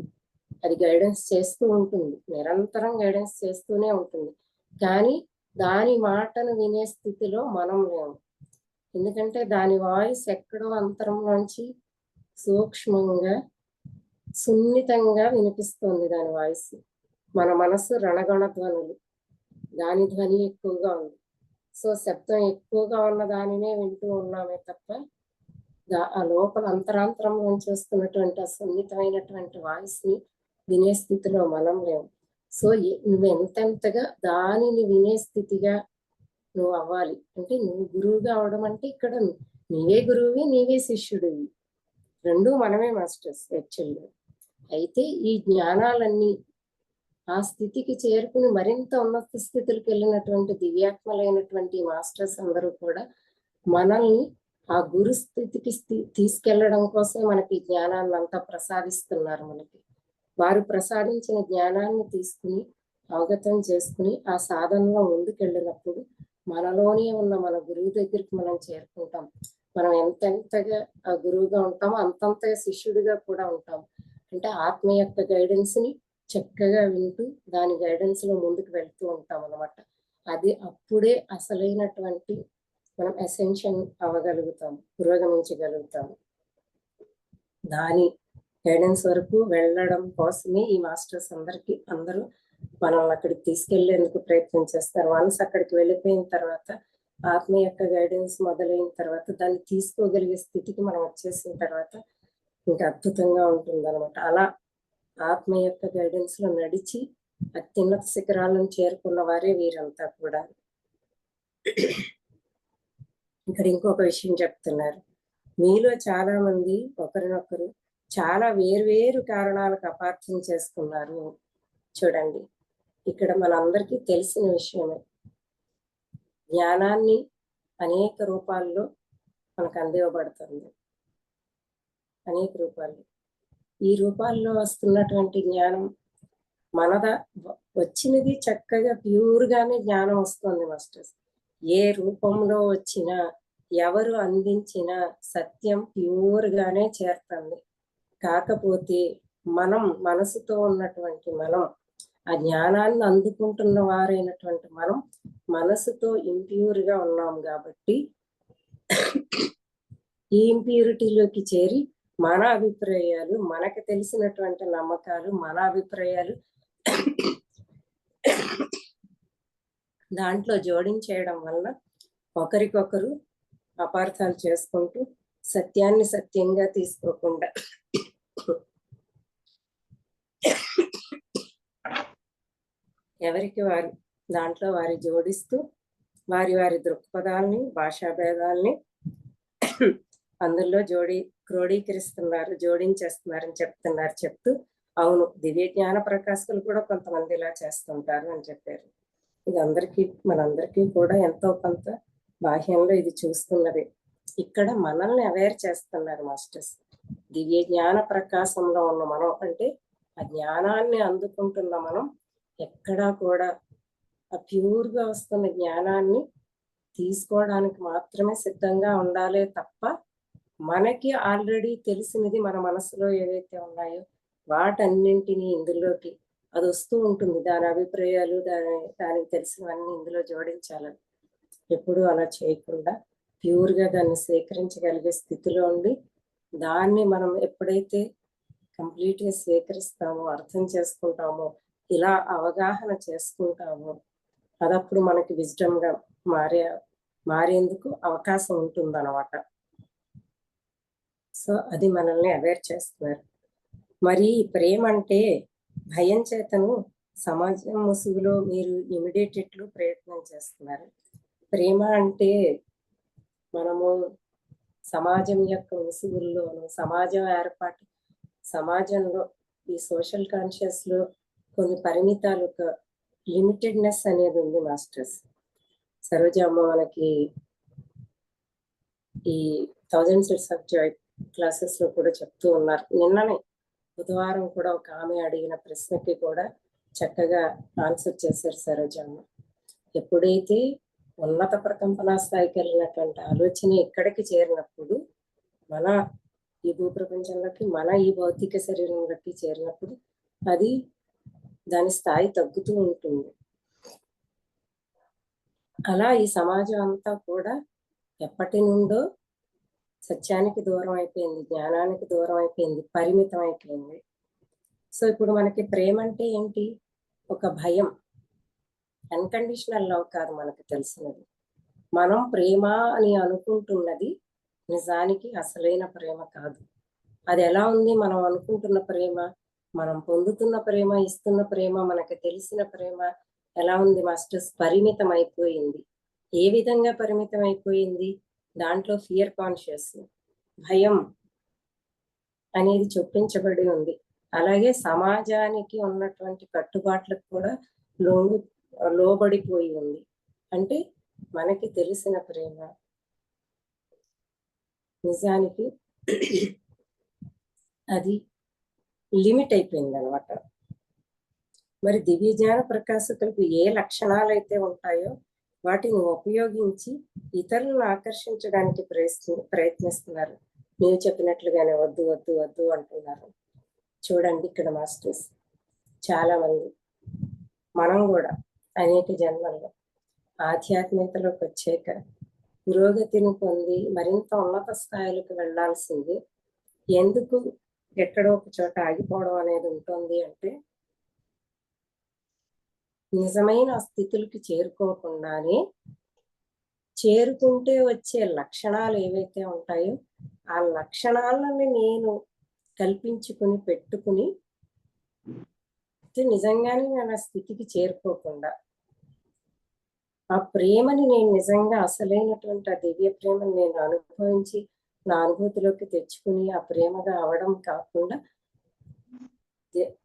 S2: అది గైడెన్స్ చేస్తూ ఉంటుంది, నిరంతరం గైడెన్స్ చేస్తూనే ఉంటుంది. కానీ దాని మాటను వినే స్థితిలో మనం లేము. ఎందుకంటే దాని వాయిస్ ఎక్కడో అంతరంలోంచి సూక్ష్మంగా సున్నితంగా వినిపిస్తుంది దాని వాయిస్. మన మనసు రణగణ ధ్వనులు, దాని ధ్వని ఎక్కువగా ఉంది. సో శబ్దం ఎక్కువగా ఉన్న దానినే వింటూ ఉన్నామే తప్ప ఆ లోపల అంతరాంతరంలోంచి వస్తున్నటువంటి ఆ సున్నితమైనటువంటి వాయిస్ ని వినే స్థితిలో మనం లేము. సో నువ్వు ఎంతెంతగా దానిని వినే స్థితిగా నువ్వు అవ్వాలి అంటే, నువ్వు గురువుగా అవడం అంటే ఇక్కడ నీవే గురువువి, నీవే శిష్యుడివి, రెండూ మనమే మాస్టర్స్ యాక్చువల్గా. అయితే ఈ జ్ఞానాలన్నీ ఆ స్థితికి చేరుకుని మరింత ఉన్నత స్థితులకు వెళ్ళినటువంటి దివ్యాత్మలైనటువంటి మాస్టర్స్ అందరూ కూడా మనల్ని ఆ గురు స్థితికి తీసుకెళ్లడం కోసం మనకి జ్ఞానాన్ని అంతా ప్రసాదిస్తున్నారు. వారు ప్రసాదించిన జ్ఞానాన్ని తీసుకుని అవగతం చేసుకుని ఆ సాధనలో ముందుకెళ్ళినప్పుడు మనలోనే ఉన్న మన గురువు దగ్గరికి మనం చేరుకుంటాం. మనం ఎంతెంతగా ఆ గురువుగా ఉంటామో అంతంతగా శిష్యుడిగా కూడా ఉంటాం. అంటే ఆత్మ యొక్క గైడెన్స్ ని చక్కగా వింటూ దాని గైడెన్స్ లో ముందుకు వెళ్తూ ఉంటాం అన్నమాట. అది అప్పుడే అసలైనటువంటి మనం అసెన్షన్ అవ్వగలుగుతాం, పురోగమించగలుగుతాము. దాని గైడెన్స్ వరకు వెళ్ళడం కోసమే ఈ మాస్టర్స్ అందరూ మనల్ని అక్కడికి తీసుకెళ్లేందుకు ప్రయత్నం చేస్తారు. వన్స్ అక్కడికి వెళ్ళిపోయిన తర్వాత ఆత్మ యొక్క గైడెన్స్ మొదలైన తర్వాత దాన్ని తీసుకోగలిగే స్థితికి మనం వచ్చేసిన తర్వాత ఇంకా అద్భుతంగా ఉంటుంది అనమాట. అలా ఆత్మ యొక్క గైడెన్స్ లో నడిచి అత్యున్నత శిఖరాలను చేరుకున్న వారే వీరంతా కూడా. ఇక్కడ ఇంకొక విషయం చెప్తున్నారు, మీలో చాలా మంది ఒకరినొకరు చాలా వేర్వేరు కారణాలకు అపార్థం చేసుకున్నారు. చూడండి, ఇక్కడ మనందరికీ తెలిసిన విషయమే, జ్ఞానాన్ని అనేక రూపాల్లో మనకు అందివ్వబడుతుంది. అనేక రూపాల్లో ఈ రూపాల్లో వస్తున్నటువంటి జ్ఞానం వచ్చినది చక్కగా ప్యూర్గానే జ్ఞానం వస్తుంది మాస్టర్స్. ఏ రూపంలో వచ్చినా ఎవరు అందించిన సత్యం ప్యూర్గానే చేరుతుంది. కాకపోతే మనం మనసుతో ఉన్నటువంటి మనం ఆ జ్ఞానాన్ని అందుకుంటున్న వారైనటువంటి మనం మనసుతో ఇంప్యూర్గా ఉన్నాం కాబట్టి ఈ ఇంప్యూరిటీలోకి చేరి మన అభిప్రాయాలు, మనకు తెలిసినటువంటి నమ్మకాలు, మన అభిప్రాయాలు దాంట్లో జోడించేయడం వల్ల ఒకరికొకరు అపార్థాలు చేసుకుంటూ సత్యాన్ని సత్యంగా తీసుకోకుండా ఎవరికి వారు దాంట్లో వారి జోడిస్తూ వారి దృక్పథాలని, భాషా భేదాలని అందులో క్రోడీకరిస్తున్నారు, జోడించేస్తున్నారని చెప్తూ అవును, దివ్య జ్ఞాన ప్రకాశకులు కూడా కొంతమంది ఇలా చేస్తుంటారు అని చెప్పారు. ఇది మనందరికీ కూడా ఎంతో కొంత బాహ్యంలో ఇది చూస్తున్నది. ఇక్కడ మనల్ని అవేర్ చేస్తున్నారు మాస్టర్స్. దివ్య జ్ఞాన ప్రకాశంలో ఉన్న మనం, అంటే ఆ జ్ఞానాన్ని అందుకుంటున్న మనం ఎక్కడా కూడా ఆ ప్యూర్గా వస్తున్న జ్ఞానాన్ని తీసుకోవడానికి మాత్రమే సిద్ధంగా ఉండాలే తప్ప, మనకి ఆల్రెడీ తెలిసినది మన మనసులో ఏవైతే ఉన్నాయో వాటన్నింటినీ ఇందులోకి, అది వస్తూ ఉంటుంది, దాని అభిప్రాయాలు, దానికి తెలిసినవన్నీ ఇందులో జోడించాలని. ఎప్పుడు అలా చేయకుండా ప్యూర్గా దాన్ని స్వీకరించగలిగే స్థితిలో ఉండి, దాన్ని మనం ఎప్పుడైతే కంప్లీట్గా స్వీకరిస్తామో, అర్థం చేసుకుంటామో, ఇలా అవగాహన చేసుకుంటామో, అదప్పుడు మనకి విజ్డమ్గా మారేందుకు అవకాశం ఉంటుందన్నమాట. సో అది మనల్ని అవేర్ చేస్తున్నారు. మరి ప్రేమ అంటే భయం చేతను సమాజం ముసుగులో మీరు ఇమిడియేటెట్లు ప్రయత్నం చేస్తున్నారు. ప్రేమ అంటే మనము సమాజం యొక్క ముసుగుల్లోను, సమాజం ఏర్పాటు, సమాజంలో ఈ సోషల్ కాన్షియస్ లో కొన్ని పరిమితాలు, ఒక లిమిటెడ్నెస్ అనేది ఉంది మాస్టర్స్. సరోజమ్మ మనకి ఈ 1000 Seeds of Joy క్లాసెస్ లో కూడా చెప్తూ ఉన్నారు. నిన్ననే బుధవారం కూడా ఒక ఆమె అడిగిన ప్రశ్నకి కూడా చక్కగా ఆన్సర్ చేశారు సరోజమ్మ. ఎప్పుడైతే ఉన్నత ప్రకంపనా స్థాయికి వెళ్ళినటువంటి ఆలోచన ఎక్కడికి చేరినప్పుడు, మన ఈ భూప్రపంచంలోకి, మన ఈ భౌతిక శరీరంలోకి చేరినప్పుడు అది దాని స్థాయి తగ్గుతూ ఉంటుంది. అలా ఈ సమాజం అంతా కూడా ఎప్పటి నుండో సత్యానికి దూరం అయిపోయింది, జ్ఞానానికి దూరం అయిపోయింది, పరిమితం అయిపోయింది. సో ఇప్పుడు మనకి ప్రేమ అంటే ఏంటి? ఒక భయం, అన్కండిషనల్ లవ్ కాదు మనకు తెలిసినది. మనం ప్రేమ అని అనుకుంటున్నది నిజానికి అసలైన ప్రేమ కాదు. అది ఎలా ఉంది? మనం అనుకుంటున్న ప్రేమ, మనం పొందుతున్న ప్రేమ, ఇస్తున్న ప్రేమ, మనకు తెలిసిన ప్రేమ ఎలా ఉంది మాస్టర్స్? పరిమితం అయిపోయింది. ఏ విధంగా పరిమితం అయిపోయింది? దాంట్లో ఫియర్ కాన్షియస్, భయం అనేది చొప్పించబడి ఉంది. అలాగే సమాజానికి ఉన్నటువంటి కట్టుబాట్లకు కూడా లోబడిపోయి ఉంది. అంటే మనకి తెలిసిన ప్రేమ నిజానికి అది లిమిట్ అయిపోయింది అనమాట. మరి దివ్య జ్ఞాన ప్రకాశకులకు ఏ లక్షణాలు అయితే ఉంటాయో వాటిని ఉపయోగించి ఇతరులను ఆకర్షించడానికి ప్రయత్నిస్తున్నారు. నీవు చెప్పినట్లుగానే వద్దు వద్దు వద్దు అంటున్నారు. చూడండి ఇక్కడ మాస్టర్స్, చాలా మంది, మనం కూడా అనేక జన్మల్లో ఆధ్యాత్మికతలోకి వచ్చాక పురోగతిని పొంది మరింత ఉన్నత స్థాయిలకు వెళ్లాల్సింది ఎందుకు ఎక్కడో ఒక చోట ఆగిపోవడం అనేది ఉంటుంది అంటే, నిజమైన స్థితులకి చేరుకోకుండానే చేరుకుంటే వచ్చే లక్షణాలు ఏవైతే ఉంటాయో ఆ లక్షణాలని నేను కల్పించుకుని పెట్టుకుని నిజంగానే నేను ఆ స్థితికి చేరుకోకుండా ఆ ప్రేమని నేను నిజంగా అసలైనటువంటి ఆ దివ్య ప్రేమని నేను అనుభవించి నా అనుభూతిలోకి తెచ్చుకుని ఆ ప్రేమగా అవడం కాకుండా,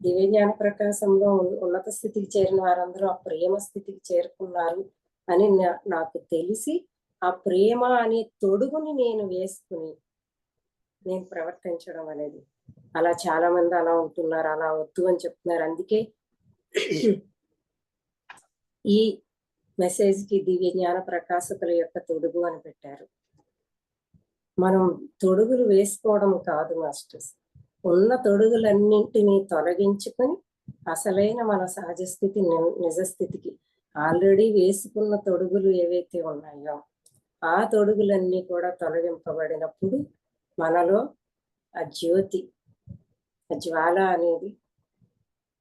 S2: దివ్య జ్ఞాన ప్రకాశంలో ఉన్నత స్థితికి చేరిన వారందరూ ఆ ప్రేమ స్థితికి చేరుకున్నారు అని నాకు తెలిసి ఆ ప్రేమ అనే తొడుగుని నేను వేసుకుని నేను ప్రవర్తించడం అనేది, అలా చాలా మంది అలా ఉంటున్నారు, అలా వద్దు అని చెప్తున్నారు. అందుకే ఈ మెసేజ్ కి దివ్య జ్ఞాన ప్రకాశకుల యొక్క తొడుగు అని పెట్టారు. మనం తొడుగులు వేసుకోవడం కాదు మాస్టర్స్, ఉన్న తొడుగులన్నింటినీ తొలగించుకొని అసలైన మన సహజ స్థితి, నిజస్థితికి ఆల్రెడీ వేసుకున్న తొడుగులు ఏవైతే ఉన్నాయో ఆ తొడుగులన్నీ కూడా తొలగింపబడినప్పుడు మనలో ఆ జ్యోతి, ఆ జ్వాల అనేది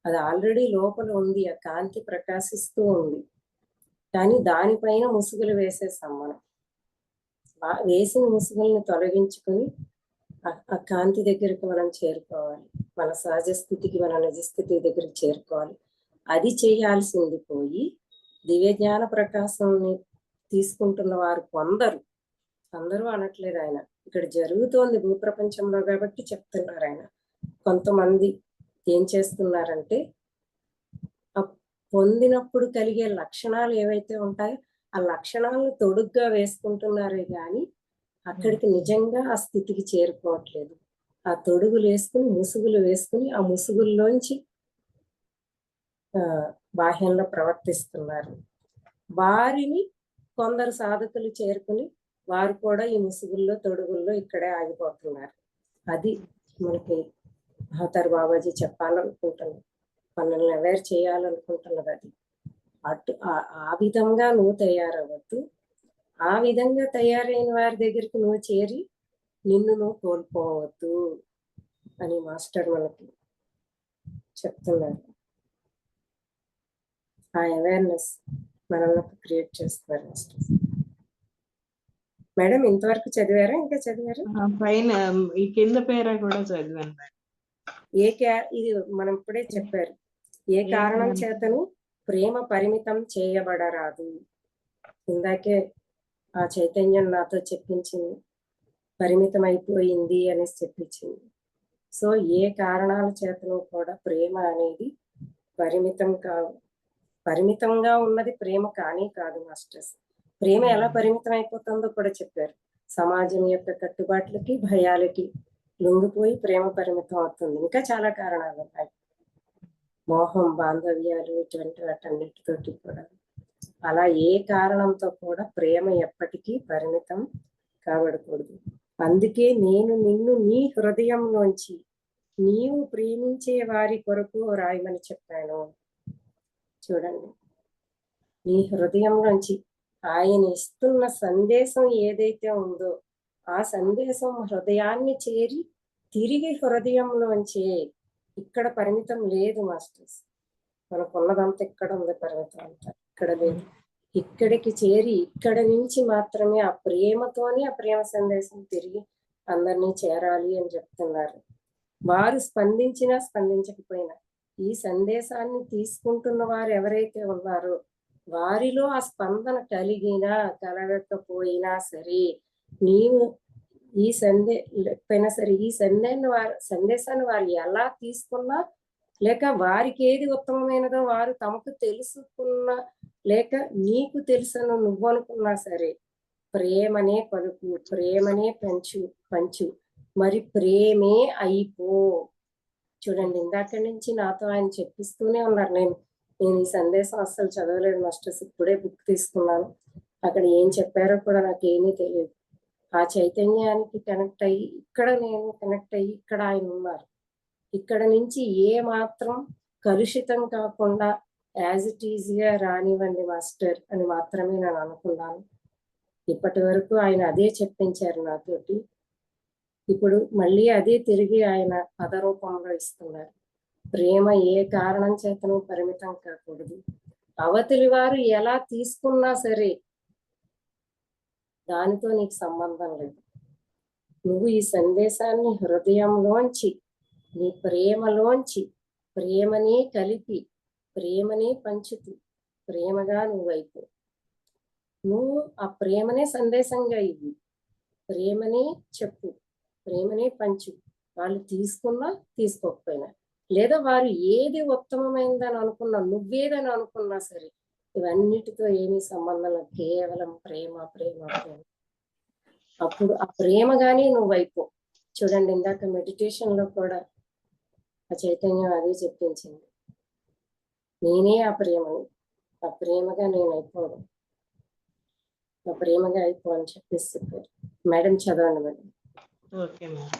S2: అది ఆల్రెడీ లోపల ఉంది, ఆ కాంతి ప్రకాశిస్తూ ఉంది. కానీ దానిపైన ముసుగులు వేసేసాం మనం. వేసిన ముసుగుల్ని తొలగించుకొని ఆ కాంతి దగ్గరికి మనం చేరుకోవాలి, మన సహజ స్థితికి, మన నిజస్థితి దగ్గరికి చేరుకోవాలి. అది చేయాల్సింది పోయి దివ్య జ్ఞాన ప్రకాశంని తీసుకుంటున్న వారు కొందరు, అందరూ అనట్లేదు ఆయన, ఇక్కడ జరుగుతోంది భూప్రపంచంలో కాబట్టి చెప్తున్నారు ఆయన. కొంతమంది ఏం చేస్తున్నారంటే పొందినప్పుడు కలిగే లక్షణాలు ఏవైతే ఉంటాయో ఆ లక్షణాలను తొడుగ్గా వేసుకుంటున్నారే కానీ అక్కడికి నిజంగా ఆ స్థితికి చేరుకోవట్లేదు. ఆ తొడుగులు వేసుకుని ముసుగులు వేసుకుని ఆ ముసుగుల్లోంచి బాహ్యంలో ప్రవర్తిస్తున్నారు. వారిని కొందరు సాధకులు చేరుకుని వారు కూడా ఈ ముసుగుల్లో తొడుగుల్లో ఇక్కడే ఆగిపోతున్నారు. అది మనకి అవతార్ బాబాజీ చెప్పాలనుకుంటున్నది, మనల్ని అవేర్ చేయాలనుకుంటున్నది. అది అటు ఆ విధంగా నువ్వు తయారవద్దు. ఆ విధంగా తయారైన వారి దగ్గరికి నువ్వు చేరి నిన్ను నువ్వు కోల్పోవద్దు అని మాస్టర్ మనకి చెప్తున్నారు. ఆ అవేర్నెస్ మనల్ని క్రియేట్ చేస్తున్నారు మాస్టర్. మేడం ఇంతవరకు చదివారా? ఇంకా చదివారా?
S3: పైన ఈ కింద పేరా కూడా చదివాను మేడం.
S2: ఇది మనం ఇప్పుడే చెప్పారు. ఏ కారణం చేతను ప్రేమ పరిమితం చేయబడరాదు. ఇందాకే ఆ చైతన్యం నాతో చెప్పించింది, పరిమితం అయిపోయింది అనేసి చెప్పించింది. సో ఏ కారణాల చేతను కూడా ప్రేమ అనేది పరిమితంగా ఉన్నది ప్రేమ కానీ కాదు మాస్టర్స్. ప్రేమ ఎలా పరిమితం అయిపోతుందో కూడా చెప్పారు. సమాజం యొక్క కట్టుబాట్లకి భయాలకి లొంగిపోయి ప్రేమ పరిమితం అవుతుంది. ఇంకా చాలా కారణాలు ఉన్నాయి, మోహం, బాంధవ్యాలు, ఇటువంటి వాటన్నిటితోటి కూడా. అలా ఏ కారణంతో కూడా ప్రేమ ఎప్పటికీ పరిమితం కాబడకూడదు. అందుకే నేను నిన్ను నీ హృదయంలోంచి నీవు ప్రేమించే వారి కొరకు రాయమని చెప్పాను. చూడండి, నీ హృదయంలోంచి ఆయన ఇస్తున్న సందేశం ఏదైతే ఉందో ఆ సందేశం హృదయాన్ని చేరి తిరిగి హృదయంలోంచి, ఇక్కడ పరిమితం లేదు మాస్టర్స్. మనకున్నదంతా ఇక్కడ ఉంది, పరిమితం అంతా ఇక్కడ లేదు. ఇక్కడికి చేరి ఇక్కడ నుంచి మాత్రమే ఆ ప్రేమతోనే ఆ ప్రేమ సందేశం తిరిగి అందరినీ చేరాలి అని చెప్తున్నారు. వారు స్పందించినా స్పందించకపోయినా ఈ సందేశాన్ని తీసుకుంటున్న వారు ఎవరైతే ఉన్నారో వారిలో ఆ స్పందన కలిగినా కలగకపోయినా సరే, నీవు ఈ లేకపోయినా సరే ఈ సందేశాన్ని వారు ఎలా తీసుకున్నా, లేక వారికి ఏది ఉత్తమమైనదో వారు తమకు తెలుసుకున్నా, లేక నీకు తెలుసను నువ్వు అనుకున్నా సరే, ప్రేమనే పలుకు, ప్రేమనే పంచు, మరి ప్రేమే అయిపో. చూడండి, ఇందాక నుంచి నాతో ఆయన చెప్పిస్తూనే ఉన్నారు. నేను ఈ సందేశం అస్సలు చదవలేదు మాస్టర్స్, ఇప్పుడే బుక్ తీసుకున్నాను. అక్కడ ఏం చెప్పారో కూడా నాకు ఏమీ తెలియదు. ఆ చైతన్యానికి కనెక్ట్ అయ్యి ఇక్కడ నేను కనెక్ట్ అయ్యి ఇక్కడ ఆయన ఉన్నారు. ఇక్కడ నుంచి ఏ మాత్రం కలుషితం కాకుండా యాజ్ ఇట్ ఈజ్గా రానివ్వండి మాస్టర్ అని మాత్రమే నేను అనుకున్నాను. ఇప్పటి వరకు ఆయన అదే చెప్పించారు నాతోటి. ఇప్పుడు మళ్ళీ అదే తిరిగి ఆయన పదరూపంలో ఇస్తున్నారు. ప్రేమ ఏ కారణం చేతను పరిమితం కాకూడదు. అవతలి వారు ఎలా తీసుకున్నా సరే దానితో నీకు సంబంధం లేదు. నువ్వు ఈ సందేశాన్ని హృదయంలోంచి, నీ ప్రేమలోంచి ప్రేమనే కలిపి, ప్రేమనే పంచుతూ ప్రేమగా నువ్వైపో. నువ్వు ఆ ప్రేమనే సందేశంగా ఇవ్వు, ప్రేమనే చెప్పు, ప్రేమనే పంచు. వాళ్ళు తీసుకున్నా తీసుకోకపోయినా, లేదా వారు ఏది ఉత్తమమైందని అనుకున్నా, నువ్వేదని అనుకున్నా సరే, ఇవన్నిటితో ఏమీ సంబంధం లేదు. కేవలం ప్రేమ ప్రేమ ప్రేమ. అప్పుడు ఆ ప్రేమగానే నువ్వైపో. చూడండి, ఇందాక మెడిటేషన్ లో కూడా ఆ చైతన్యం అదే చెప్పించింది, నేనే ఆ ప్రేమని, ఆ ప్రేమగా నేను అయిపోవడం, ఆ ప్రేమగా అయిపో అని చెప్పిస్తారు. మేడం చదవండి మేడం.
S3: Okay madam.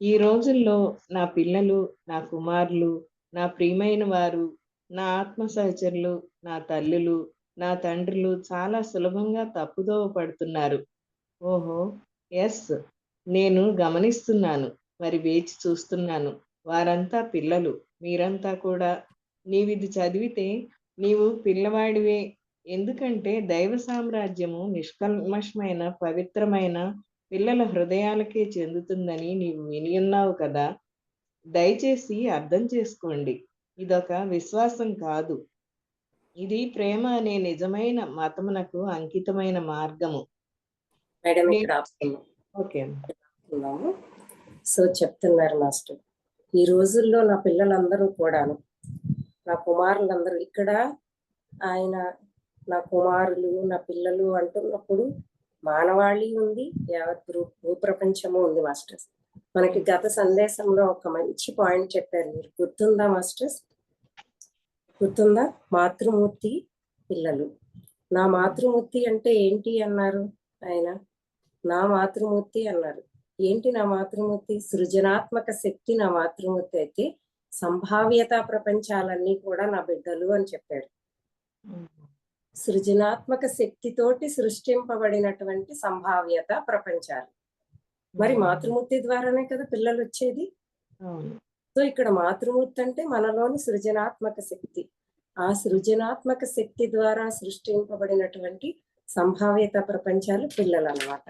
S3: ఈ రోజుల్లో నా పిల్లలు, నా కుమారులు, నా ప్రియమైన వారు, నా ఆత్మ సహచరులు, నా తల్లులు, నా తండ్రులు చాలా సులభంగా తప్పుదోవ పడుతున్నారు. ఓహో, ఎస్, నేను గమనిస్తున్నాను, మరి వేచి చూస్తున్నాను. వారంతా పిల్లలు, మీరంతా కూడా. నీవిది చదివితే నీవు పిల్లవాడివే. ఎందుకంటే దైవ సామ్రాజ్యము నిష్కల్మషమైన పవిత్రమైన పిల్లల హృదయాలకే చెందుతుందని నీవు వినియున్నావు కదా. దయచేసి అర్థం చేసుకోండి, ఇదొక విశ్వాసం కాదు, ఇది ప్రేమ అనే నిజమైన మతమునకు అంకితమైన మార్గము.
S2: మేడం ఇక్కడ
S3: ఓకే.
S2: సో చెప్తున్నారు మాస్టర్, ఈ రోజుల్లో నా పిల్లలందరూ కూడాను, నా కుమారులందరూ ఇక్కడ ఆయన నా కుమారులు, నా పిల్లలు అంటున్నప్పుడు మానవాళి ఉంది, యావత్ భూప్రపంచము ఉంది మాస్టర్స్. మనకి గత సందేశంలో ఒక మంచి పాయింట్ చెప్పారు మీరు, గుర్తుందా మాస్టర్స్? గుర్తుందా? మాతృమూర్తి పిల్లలు. నా మాతృమూర్తి అంటే ఏంటి అన్నారు ఆయన? నా మాతృమూర్తి అన్నారు. ఏంటి నా మాతృమూర్తి? సృజనాత్మక శక్తి నా మాతృమూర్తి అయితే సంభావ్యత ప్రపంచాలన్నీ కూడా నా బిడ్డలు అని చెప్పారు. సృజనాత్మక శక్తితోటి సృష్టింపబడినటువంటి సంభావ్యత ప్రపంచాలు. మరి మాతృమూర్తి ద్వారానే కదా పిల్లలు వచ్చేది. సో ఇక్కడ మాతృమూర్తి అంటే మనలోని సృజనాత్మక శక్తి. ఆ సృజనాత్మక శక్తి ద్వారా సృష్టింపబడినటువంటి సంభావ్యత ప్రపంచాలు పిల్లలు అన్నమాట.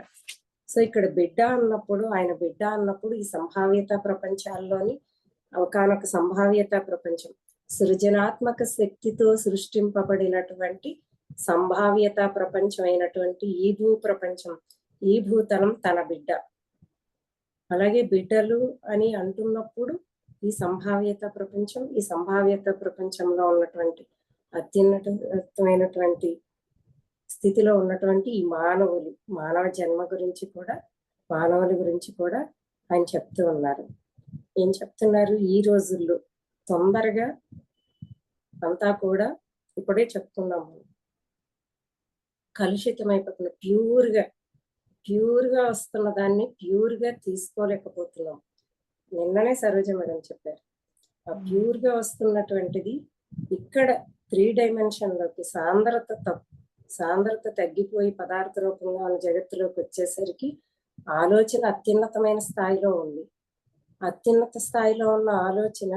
S2: సో ఇక్కడ బిడ్డ అన్నప్పుడు, ఆయన బిడ్డ అన్నప్పుడు ఈ సంభావ్యత ప్రపంచాల్లోని ఒకనొక సంభావ్యత ప్రపంచం, సృజనాత్మక శక్తితో సృష్టింపబడినటువంటి సంభావ్యత ప్రపంచం అయినటువంటి ఈ భూ ప్రపంచం, ఈ భూతలం తన బిడ్డ. అలాగే బిడ్డలు అని అంటున్నప్పుడు ఈ సంభావ్యత ప్రపంచం, ఈ సంభావ్యత ప్రపంచంలో ఉన్నటువంటి అత్యున్నతమైనటువంటి స్థితిలో ఉన్నటువంటి ఈ మానవులు, మానవ జన్మ గురించి కూడా, మానవుల గురించి కూడా ఆయన చెప్తూ ఉన్నారు. ఏం చెప్తున్నారు? ఈ రోజుల్లో తొందరగా అంతా కూడా ఇప్పుడే చెప్తున్నాము, కలుషితమైపోతున్న ప్యూర్గా వస్తున్న దాన్ని ప్యూర్గా తీసుకోలేకపోతున్నాం. నిన్ననే సరోజ మేడం చెప్పారు, ఆ ప్యూర్గా వస్తున్నటువంటిది ఇక్కడ 3 డైమెన్షన్లోకి సాంద్రత తగ్గిపోయి పదార్థ రూపంగా ఉన్న జగత్తులోకి వచ్చేసరికి ఆలోచన అత్యున్నతమైన స్థాయిలో ఉంది. అత్యున్నత స్థాయిలో ఉన్న ఆలోచన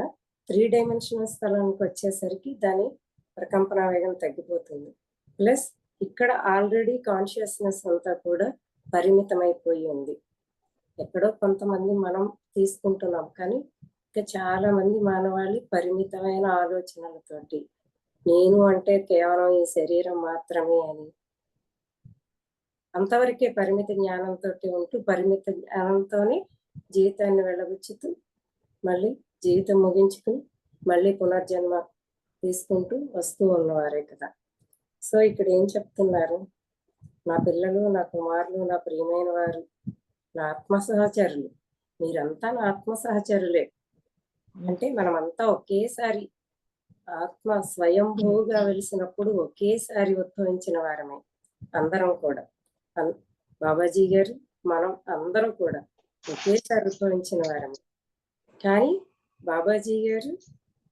S2: 3 డైమెన్షనల్ స్థలానికి వచ్చేసరికి దాని ప్రకంపన వేగం తగ్గిపోతుంది. ప్లస్ ఇక్కడ ఆల్రెడీ కాన్షియస్నెస్ అంతా కూడా పరిమితమైపోయి ఉంది. ఎక్కడో కొంతమంది మనం తీసుకుంటున్నాం, కానీ ఇంకా చాలా మంది మానవాళి పరిమితమైన ఆలోచనలతోటి నేను అంటే కేవలం ఈ శరీరం మాత్రమే అని అంతవరకే పరిమిత జ్ఞానంతో ఉంటూ, పరిమిత జ్ఞానంతోనే జీవితాన్ని వెళ్ళబుచ్చుతూ మళ్ళీ జీవితం ముగించుకుని మళ్ళీ పునర్జన్మ తీసుకుంటూ వస్తూ ఉన్నవారే కదా. సో ఇక్కడ ఏం చెప్తున్నారు? నా పిల్లలు, నా కుమారులు, నా ప్రియమైన వారు, నా ఆత్మ సహచరులు, మీరంతా నా ఆత్మ సహచరులే. అంటే మనమంతా ఒకేసారి ఆత్మ స్వయంభూగా వెలిసినప్పుడు ఒకేసారి ఉద్భవించిన వారమే అందరం కూడా. బాబాజీ గారు, మనం అందరం కూడా ఒకేసారి ఉద్భవించిన వారమే. కానీ బాబాజీ గారు